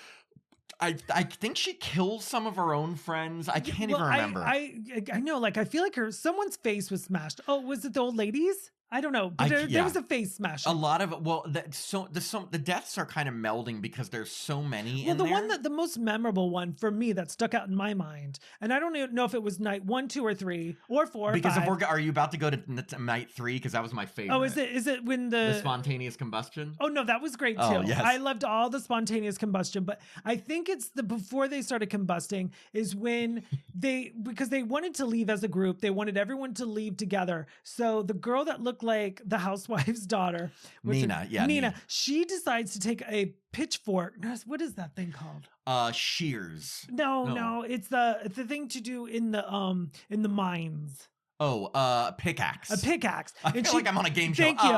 I think she kills some of her own friends. I can't even remember. I know, I feel like someone's face was smashed. Oh, was it the old ladies? I don't know, but there was a face smash. A lot of the deaths are kind of melding because there's so many. Well, the most memorable one for me that stuck out in my mind, and I don't even know if it was night 1, 2, or 3, or 4, because or 5. Are you about to go to night 3? Because that was my favorite. Oh, is it when the spontaneous combustion? Oh no, that was great too. Oh, yes. I loved all the spontaneous combustion, but I think it's before they started combusting is when because they wanted to leave as a group, they wanted everyone to leave together. So the girl that looked look like the housewife's daughter. Nina, Nina. She decides to take a pitchfork. What is that thing called? Shears. No, it's the thing to do in the mines. Oh, pickaxe. A pickaxe. I feel like I'm on a game show. Thank you.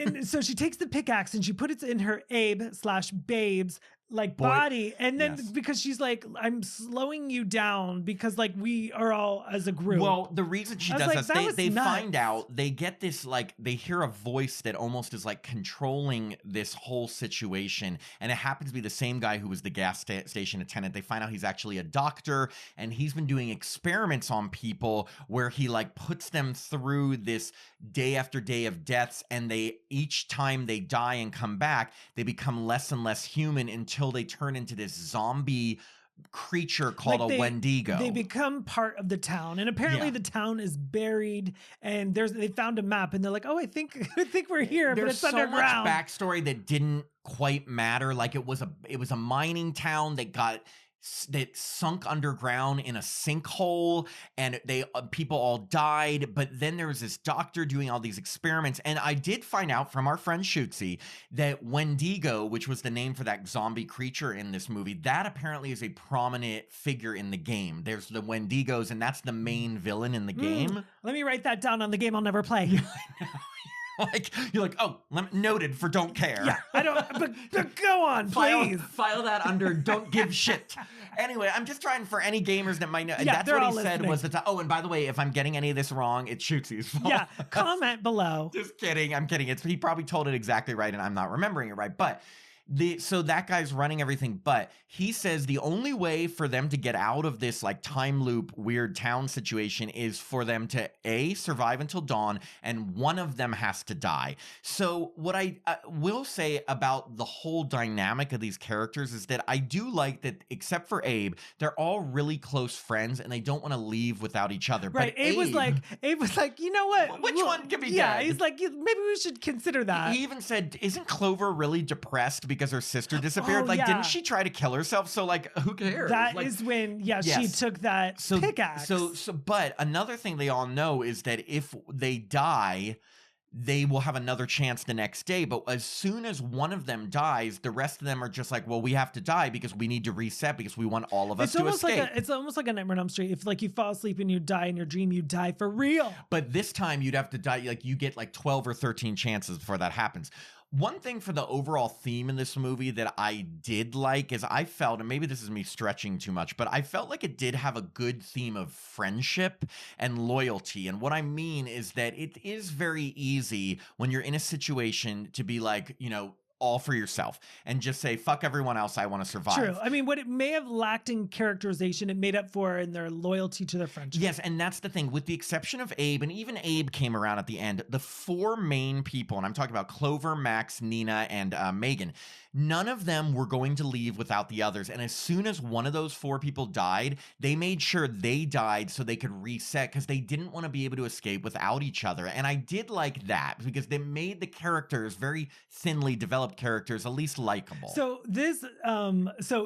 And so she takes the pickaxe and she puts it in her Abe/Babe's body, and then because she's like, I'm slowing you down because we are all as a group. Well, the reason she does they find out, they get this they hear a voice that almost is controlling this whole situation, and it happens to be the same guy who was the gas station attendant. They find out he's actually a doctor, and he's been doing experiments on people where he puts them through this day after day of deaths, and each time they die and come back, they become less and less human until they turn into this zombie creature called a Wendigo. They become part of the town, and apparently the town is buried, and they found a map, and they're like, oh, I think we're here, but it's underground. There's so much backstory that didn't quite matter. It was a mining town that sunk underground in a sinkhole, and people all died. But then there was this doctor doing all these experiments, and I did find out from our friend Shootsy that Wendigo, which was the name for that zombie creature in this movie, that apparently is a prominent figure in the game. There's the Wendigos, and that's the main villain in the game. Let me write that down on the game I'll never play. You're oh, noted for don't care. Yeah, I don't, but go on, please. File that under don't give shit. Anyway, I'm just trying for any gamers that might know. Yeah, that's what he said was that. Oh, and by the way, if I'm getting any of this wrong, it's Shootsy's fault. Yeah, comment below. Just kidding. I'm kidding. He probably told it exactly right, and I'm not remembering it right. But so that guy's running everything, but he says the only way for them to get out of this time loop weird town situation is for them to survive until dawn, and one of them has to die. So what I will say about the whole dynamic of these characters is that I do like that, except for Abe, they're all really close friends and they don't want to leave without each other. Right. But Abe was like, you know what? Which one can be dead? Yeah, he's like, maybe we should consider that. He even said, isn't Clover really depressed because her sister disappeared? Didn't she try to kill herself? So who cares? That is when she took that pickaxe. But another thing they all know is that if they die, they will have another chance the next day. But as soon as one of them dies, the rest of them are just well, we have to die because we need to reset because we want all of us to escape. It's almost like a Nightmare on Elm Street. If you fall asleep and you die in your dream, you die for real. But this time you'd have to die. You get 12 or 13 chances before that happens. One thing for the overall theme in this movie that I did like is I felt, and maybe this is me stretching too much, but I felt like it did have a good theme of friendship and loyalty. And what I mean is that it is very easy when you're in a situation to be all for yourself and just say, fuck everyone else, I want to survive. True. I mean, what it may have lacked in characterization, it made up for in their loyalty to their friendship. Yes, and that's the thing. With the exception of Abe, and even Abe came around at the end, the four main people, and I'm talking about Clover, Max, Nina, and Megan, none of them were going to leave without the others. And as soon as one of those four people died, they made sure they died so they could reset because they didn't want to be able to escape without each other. And I did like that because they made the characters, very thinly developed characters, at least likable. So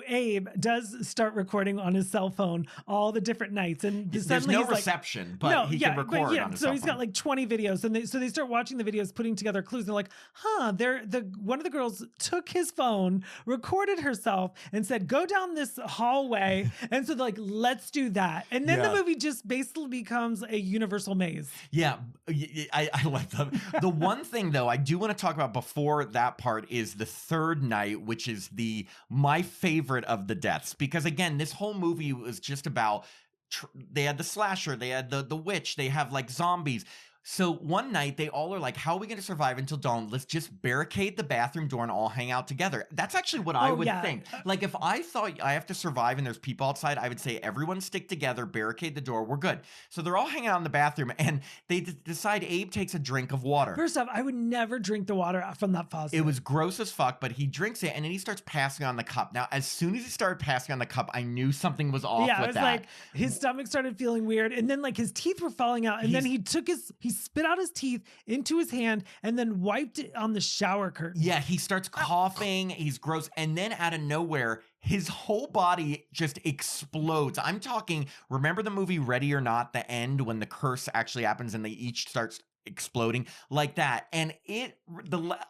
Abe does start recording on his cell phone all the different nights, and there's no reception, but he can record on his cell phone. So he's got 20 videos, and they start watching the videos, putting together clues. And they're like, one of the girls took his phone, recorded herself, and said, go down this hallway. And so they're like, let's do that. And then the movie just basically becomes a universal maze. Yeah, I like that. The one thing, though, I do want to talk about before that part is the third night, which is my favorite of the deaths. Because, again, this whole movie was just about, they had the slasher, they had the witch, they have zombies. So one night they all are like, how are we going to survive until dawn? Let's just barricade the bathroom door and all hang out together. That's actually what I would think. If I thought I have to survive and there's people outside, I would say everyone stick together, barricade the door, we're good. So they're all hanging out in the bathroom and they decide Abe takes a drink of water. First off, I would never drink the water from that faucet. It was gross as fuck, but he drinks it and then he starts passing on the cup. Now, as soon as he started passing on the cup, I knew something was off with that. Yeah, it was like his stomach started feeling weird and then his teeth were falling out and then he spit out his teeth into his hand and then wiped it on the shower curtain. Yeah, he starts coughing. He's gross. And then out of nowhere, his whole body just explodes. I'm talking, remember the movie Ready or Not, the end when the curse actually happens and they each starts exploding like that. And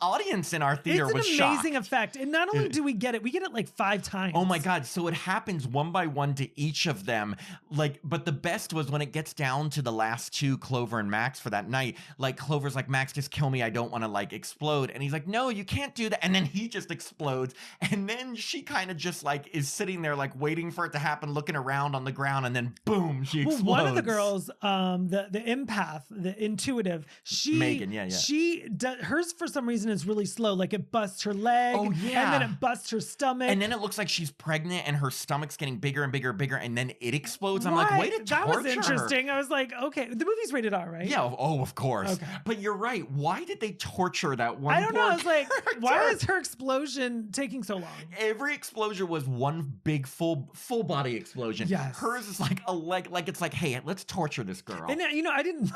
audience in our theater was shocked. It's an amazing effect. And not only do we get it like 5 times. Oh my God. So it happens one by one to each of them. Like, but the best was when it gets down to the last 2, Clover and Max, for that night. Like, Clover's like, Max, just kill me. I don't want to like explode. And he's like, no, you can't do that. And then he just explodes. And then she kind of just like is sitting there like waiting for it to happen, looking around on the ground, and then boom, she explodes. One of the girls, the empath, the intuitive, Megan, yeah. She does, hers for some reason is really slow. Like it busts her leg. Oh yeah. And then it busts her stomach. And then it looks like she's pregnant and her stomach's getting bigger and bigger and bigger. And then it explodes. I'm like, way to torture her. That was interesting. I was like, okay, the movie's rated R, right? Yeah. Oh, of course. Okay. But you're right. Why did they torture that one? I don't know. I was like, character? why is her explosion taking so long? Every explosion was one big full body explosion. Yes. Hers is like a leg, like it's like, hey, let's torture this girl. And you know, I didn't.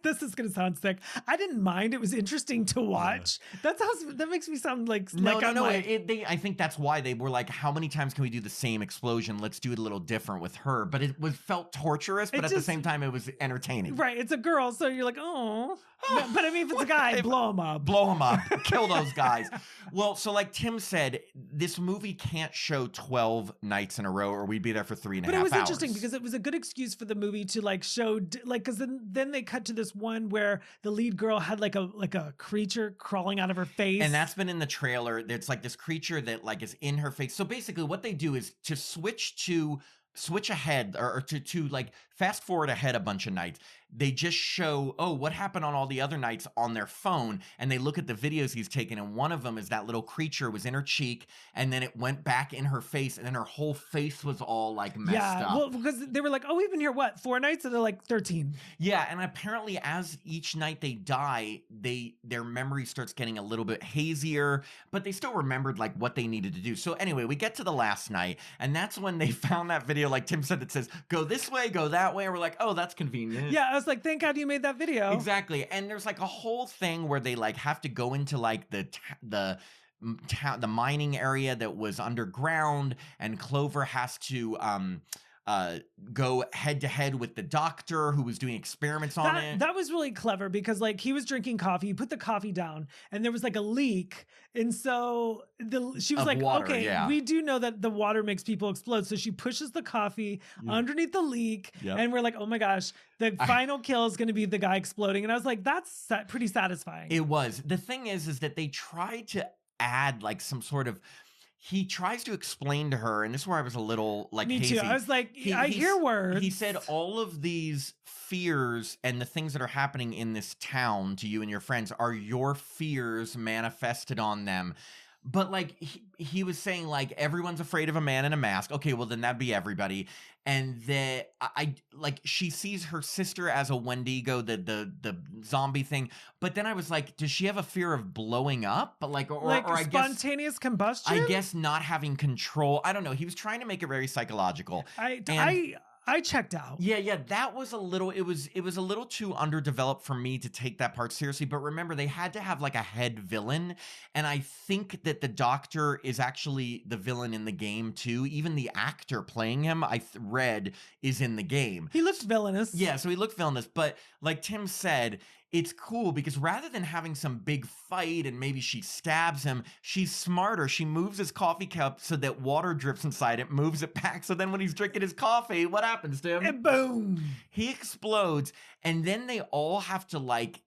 This is gonna sound sick. I didn't mind. It was interesting to watch. That makes me sound like no. Like, I think that's why they were like, how many times can we do the same explosion? Let's do it a little different with her. But it felt torturous, but at the same time, it was entertaining. Right. It's a girl, so you're like, oh. But I mean, if it's a guy, blow him up. Blow him up. Kill those guys. Well, so like Tim said, this movie can't show 12 nights in a row, or we'd be there for 3.5 hours. But it was interesting because it was a good excuse for the movie to like show, like, because then they cut to this one where the lead girl had like a creature crawling out of her face, and that's been in the trailer. It's like this creature that like is in her face. So basically, what they do is to switch ahead or to like fast forward ahead a bunch of nights. They just show, what happened on all the other nights on their phone, and they look at the videos he's taken, and one of them is that little creature was in her cheek, and then it went back in her face, and then her whole face was all like messed up. Well, because they were like, we've been here 4 nights, and they're like 13. Yeah, and apparently as each night they die, their memory starts getting a little bit hazier, but they still remembered like what they needed to do. So anyway, we get to the last night, and that's when they found that video, like Tim said, that says, go this way, go that way, and we're like, oh, that's convenient. Yeah, I was like, thank God you made that video. Exactly. And there's like a whole thing where they like have to go into like the mining area that was underground, and Clover has to go head to head with the doctor who was doing experiments on it. That was really clever because like he was drinking coffee, he put the coffee down, and there was like a leak, and so she was like, water, okay, yeah. We do know that the water makes people explode, so she pushes the coffee underneath the leak, and we're like, oh my gosh, the final kill is going to be the guy exploding, and I was like, that's pretty satisfying. It was. The thing is that they tried to add like some sort of. He tries to explain to her, and this is where I was a little like Me hazy. too. I was like, I hear words. He said all of these fears and the things that are happening in this town to you and your friends are your fears manifested on them. But like he was saying, like everyone's afraid of a man in a mask. Okay, well then that'd be everybody. And that I like she sees her sister as a Wendigo, the zombie thing. But then I was like, does she have a fear of blowing up? But like, or I guess spontaneous combustion. I guess not having control. I don't know. He was trying to make it very psychological. I checked out. Yeah, that was a little. It was a little too underdeveloped for me to take that part seriously. But remember, they had to have like a head villain, and I think that the doctor is actually the villain in the game too. Even the actor playing him, I read, is in the game. He looked villainous. Yeah, so he looked villainous. But like Tim said, it's cool because rather than having some big fight and maybe she stabs him, she's smarter. She moves his coffee cup so that water drips inside it, moves it back. So then when he's drinking his coffee, what happens to him? And boom. He explodes. And then they all have to like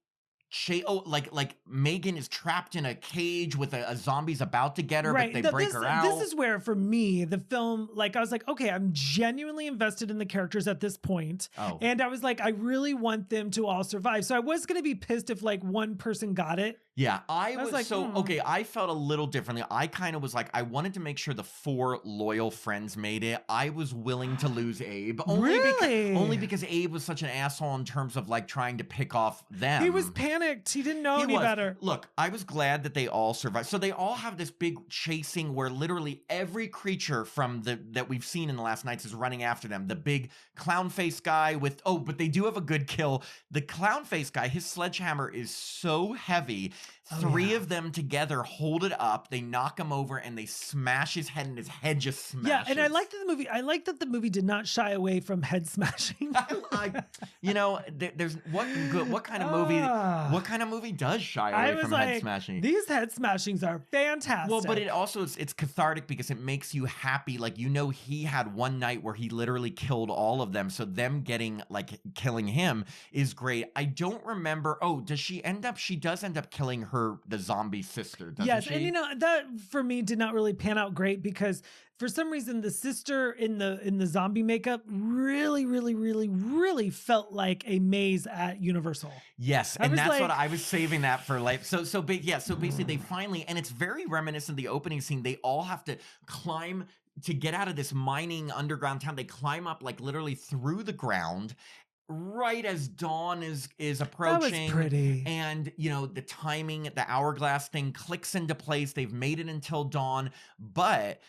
like Megan is trapped in a cage with a zombie's about to get her, but they break her out. This is where, for me, the film, like, I was like, okay, I'm genuinely invested in the characters at this point. And I was like, I really want them to all survive. So I was going to be pissed if, like, one person got it. Yeah, I was like, okay, I felt a little differently. I kind of was like, I wanted to make sure the 4 loyal friends made it. I was willing to lose Abe. Only because Abe was such an asshole in terms of, like, trying to pick off them. He was panicked. He didn't know any better. Look, I was glad that they all survived. So they all have this big chasing where literally every creature from that we've seen in the last nights is running after them. The big clown face guy with, but they do have a good kill. The clown face guy, his sledgehammer is so heavy Three of them together hold it up. They knock him over and they smash his head, and his head just smashes. Yeah, and I like that the movie did not shy away from head smashing. There's what kind of movie does shy away from head smashing? These head smashings are fantastic. Well, but it also it's cathartic because it makes you happy. Like, he had one night where he literally killed all of them. So them killing him is great. I don't remember. Oh, she does end up killing the zombie sister, doesn't she? And that for me did not really pan out great because for some reason the sister in the zombie makeup really, really, really, really felt like a maze at Universal. Yes, and that's what I was saving that for life. So basically they finally, and it's very reminiscent of the opening scene. They all have to climb to get out of this mining underground town. They climb up literally through the ground right as dawn is approaching. That was pretty. And the timing, the hourglass thing clicks into place. They've made it until dawn, but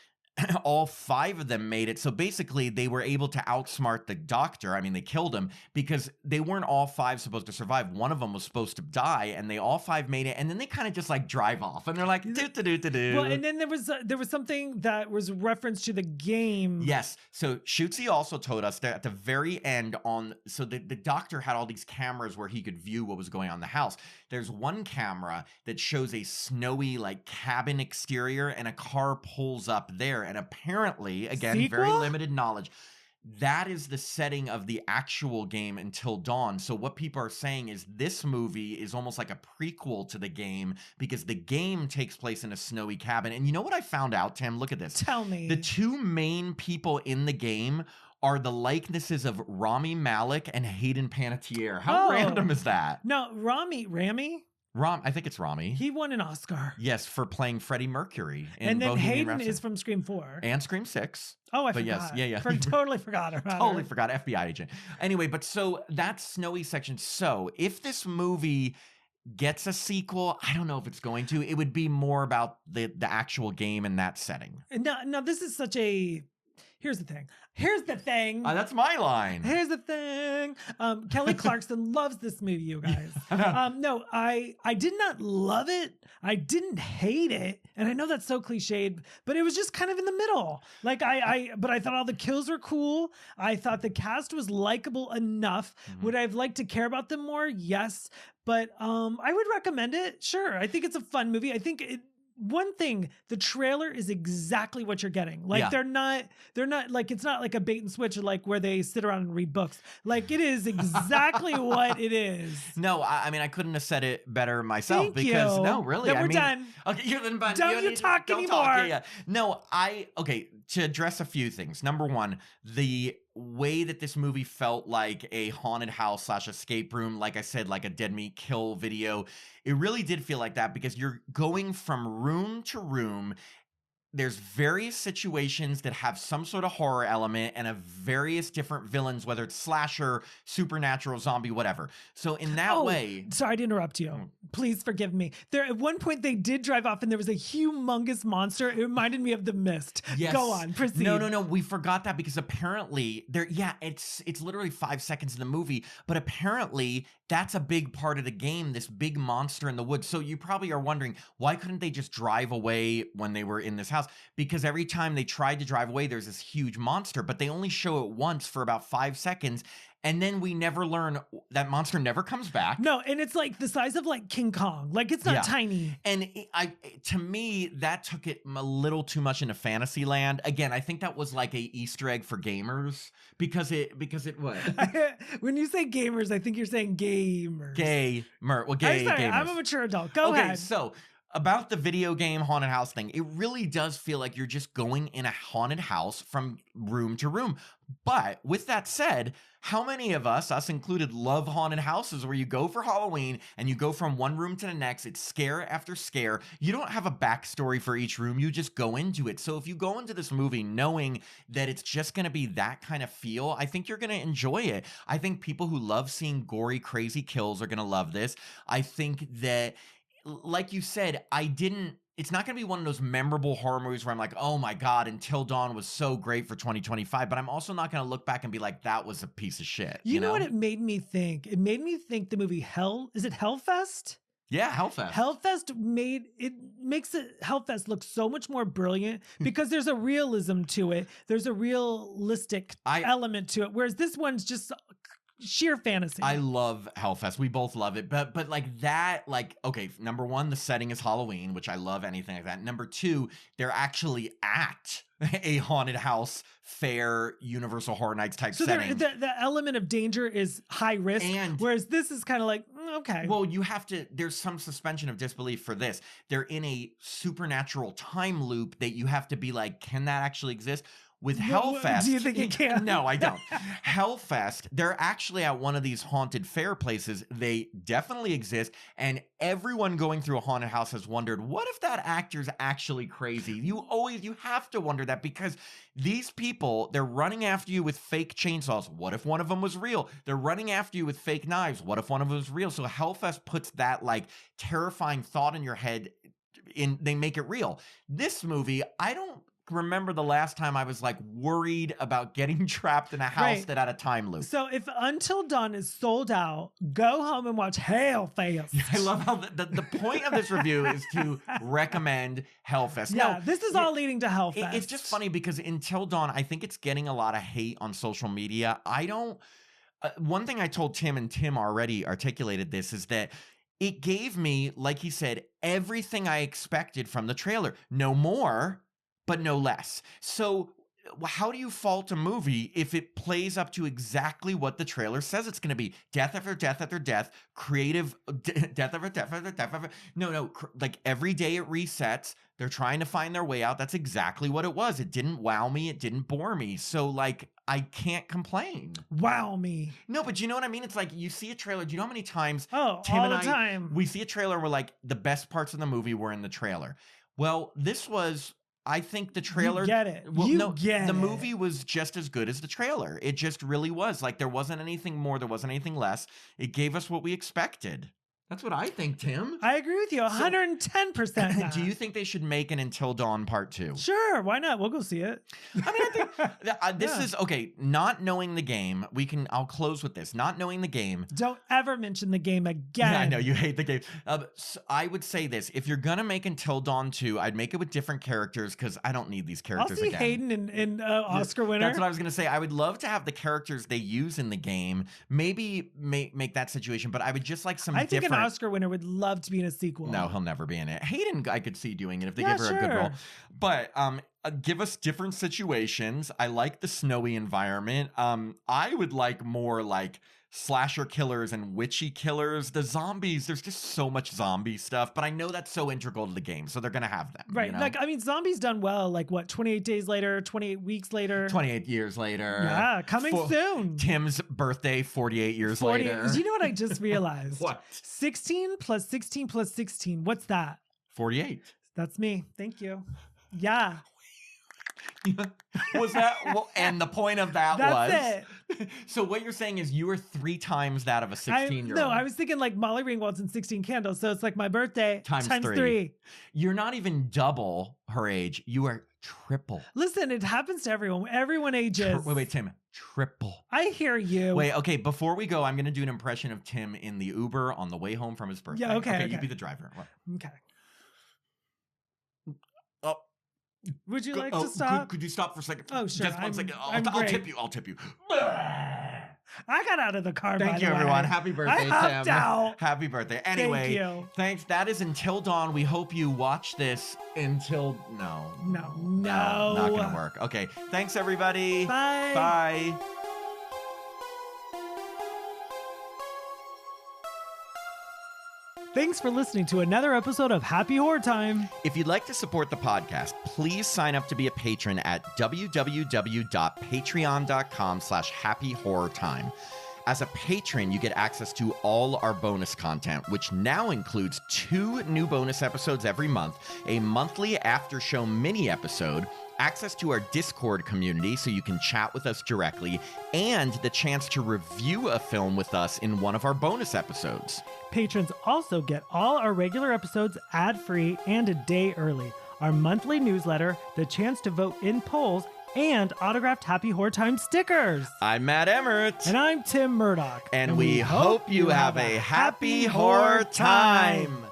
all 5 of them made it. So basically they were able to outsmart the doctor. I mean, they killed him because they weren't all 5 supposed to survive. One of them was supposed to die, and they all 5 made it. And then they kind of just drive off, and they're like, do. Well, and then there was something that was reference to the game. Yes. So Shootsy also told us that at the very end so the doctor had all these cameras where he could view what was going on in the house. There's one camera that shows a snowy cabin exterior, and a car pulls up there. And apparently, again, very limited knowledge, that is the setting of the actual game Until Dawn. So what people are saying is this movie is almost like a prequel to the game because the game takes place in a snowy cabin. And you know what I found out, Tim? Look at this. Tell me. The 2 main people in the game are the likenesses of Rami Malek and Hayden Panettiere. How random is that? No, Rami? I think it's Rami. He won an Oscar. Yes, for playing Freddie Mercury. And then Hayden is from Scream 4. And Scream 6. Oh, I forgot. Yes, yeah. Totally forgot about her. Totally forgot. FBI agent. Anyway, but so that snowy section. So if this movie gets a sequel, I don't know if it's going to. It would be more about the actual game in that setting. Now this is such a... Here's the thing. That's my line. Here's the thing. Kelly Clarkson loves this movie, you guys. No, I did not love it. I didn't hate it. And I know that's so cliched, but it was just kind of in the middle. But I thought all the kills were cool. I thought the cast was likable enough. Mm-hmm. Would I have liked to care about them more? Yes. But I would recommend it. Sure. I think it's a fun movie. I think one thing, the trailer is exactly what you're getting. They're not it's not like a bait and switch where they sit around and read books. It is exactly what it is. No, I mean, I couldn't have said it better myself. Thank you. No, really. We're done. Okay, you're then done. Don't you talk anymore. Talk. Yeah. No, to address a few things. Number one, the way that this movie felt like a haunted house / escape room, like I said, like a dead meat kill video. It really did feel like that because you're going from room to room. There's various situations that have some sort of horror element and various different villains, whether it's slasher, supernatural, zombie, whatever. So in that way... Sorry to interrupt you. Please forgive me. At one point they did drive off and there was a humongous monster. It reminded me of The Mist. Yes. Go on, proceed. No. We forgot that because apparently it's literally 5 seconds in the movie, but apparently that's a big part of the game, this big monster in the woods. So you probably are wondering, why couldn't they just drive away when they were in this house? Because every time they tried to drive away, there's this huge monster, but they only show it once for about 5 seconds. And then we never learn, that monster never comes back. No, and it's the size of King Kong. It's not tiny. And to me, that took it a little too much into fantasy land. Again, I think that was a Easter egg for gamers because it what? When you say gamers, I think you're saying gamers. Gamers. Gamers. I'm a mature adult. Go ahead. Okay, so about the video game haunted house thing, it really does feel like you're just going in a haunted house from room to room. But with that said, how many of us included, love haunted houses where you go for Halloween and you go from one room to the next? It's scare after scare. You don't have a backstory for each room. You just go into it. So if you go into this movie knowing that it's just going to be that kind of feel, I think you're going to enjoy it. I think people who love seeing gory, crazy kills are going to love this. I think that, like you said, it's not going to be one of those memorable horror movies where I'm like, oh my God, Until Dawn was so great for 2025. But I'm also not going to look back and be like, that was a piece of shit. You know what it made me think? It made me think the movie is it Hellfest? Yeah, Hellfest. Hellfest makes Hellfest look so much more brilliant because there's a realism to it. There's a realistic element to it. Whereas this one's just sheer fantasy. I love Hellfest. We both love it. But like that, like, okay, number one, the setting is Halloween, which I love anything like that. Number two, they're actually at a haunted house, fair, Universal Horror Nights type setting. So the element of danger is high risk, whereas this is kind of like, okay. Well, there's some suspension of disbelief for this. They're in a supernatural time loop that you have to be like, can that actually exist? With Hellfest... Do you think it can? No, I don't. Hellfest, they're actually at one of these haunted fair places. They definitely exist, and everyone going through a haunted house has wondered, what if that actor's actually crazy? You have to wonder that, because these people, they're running after you with fake chainsaws. What if one of them was real? They're running after you with fake knives. What if one of them was real? So Hellfest puts that, like, terrifying thought in your head, they make it real. This movie, I don't remember the last time I was like worried about getting trapped in a house that had a time loop. So if Until Dawn is sold out, go home and watch Hellfest. I love how the point of this review is to recommend Hellfest. Yeah, this is all leading to Hellfest. It's just funny because Until Dawn, I think it's getting a lot of hate on social media. I don't... one thing I told Tim, and Tim already articulated this, is that it gave me, like he said, everything I expected from the trailer. No more, but no less. So how do you fault a movie if it plays up to exactly what the trailer says it's going to be? Death after death after death, creative death after death after death after... No, like every day it resets. They're trying to find their way out. That's exactly what it was. It didn't wow me. It didn't bore me. So like, I can't complain. Wow me. No, but you know what I mean? It's like you see a trailer. Do you know how many times Tim all the time we see a trailer where like the best parts of the movie were in the trailer? Well, this was... I think the trailer... You get it. The movie was just as good as the trailer. It just really was. Like, there wasn't anything more. There wasn't anything less. It gave us what we expected. That's what I think, Tim. I agree with you 110%. Do you think they should make an Until Dawn Part 2? Sure, why not? We'll go see it. I mean, I think this is okay. Not knowing the game, I'll close with this. Not knowing the game. Don't ever mention the game again. Yeah, I know you hate the game. So I would say this: if you're gonna make Until Dawn 2, I'd make it with different characters because I don't need these characters. I'll see again. Hayden in Oscar winner. That's what I was gonna say. I would love to have the characters they use in the game. Maybe make that situation, but I would just like some. I think an Oscar winner would love to be in a sequel. No, he'll never be in it. Hayden, I could see doing it if they give her a good role. But give us different situations. I like the snowy environment. I would like more like slasher killers and witchy killers. The zombies, there's just so much zombie stuff, but I know that's so integral to the game, so they're gonna have them. Right. You know? Like, I mean, zombies done well, like what, 28 days later, 28 weeks later? 28 years later. Yeah, coming soon. Tim's birthday, 48 years later. Do you know what I just realized? What? 16 plus 16 plus 16. What's that? 48. That's me. Thank you. Yeah. Was that and the point of that That's was it. So what you're saying is you were 3 times that of a 16-year-old. No, I was thinking like Molly Ringwald's in 16 Candles, so it's like my birthday times 3. You're not even double her age, you are triple. Listen, it happens to everyone ages. Wait, Tim, triple. I hear you. Wait, okay, before we go, I'm gonna do an impression of Tim in the Uber on the way home from his birthday. Yeah, okay. You be the driver. Okay. Oh, would you like to stop? Could you stop for a second? Oh, sure. Just 1 second. I'll tip you. I'll tip you. I got out of the car. Thank you, everyone. Happy birthday, Tim. I hopped out. Happy birthday. Anyway, thank you. Thanks. That is Until Dawn. We hope you watch this until no, not gonna work. Okay. Thanks, everybody. Bye. Bye. Thanks for listening to another episode of Happy Horror Time. If you'd like to support the podcast, please sign up to be a patron at www.patreon.com/happyhorrortime. As a patron, you get access to all our bonus content, which now includes 2 new bonus episodes every month, a monthly after show mini episode, access to our Discord community so you can chat with us directly, and the chance to review a film with us in one of our bonus episodes. Patrons also get all our regular episodes ad-free and a day early, our monthly newsletter, the chance to vote in polls, and autographed Happy Horror Time stickers. I'm Matt Emmert. And I'm Tim Murdoch. And we hope you have a happy horror time.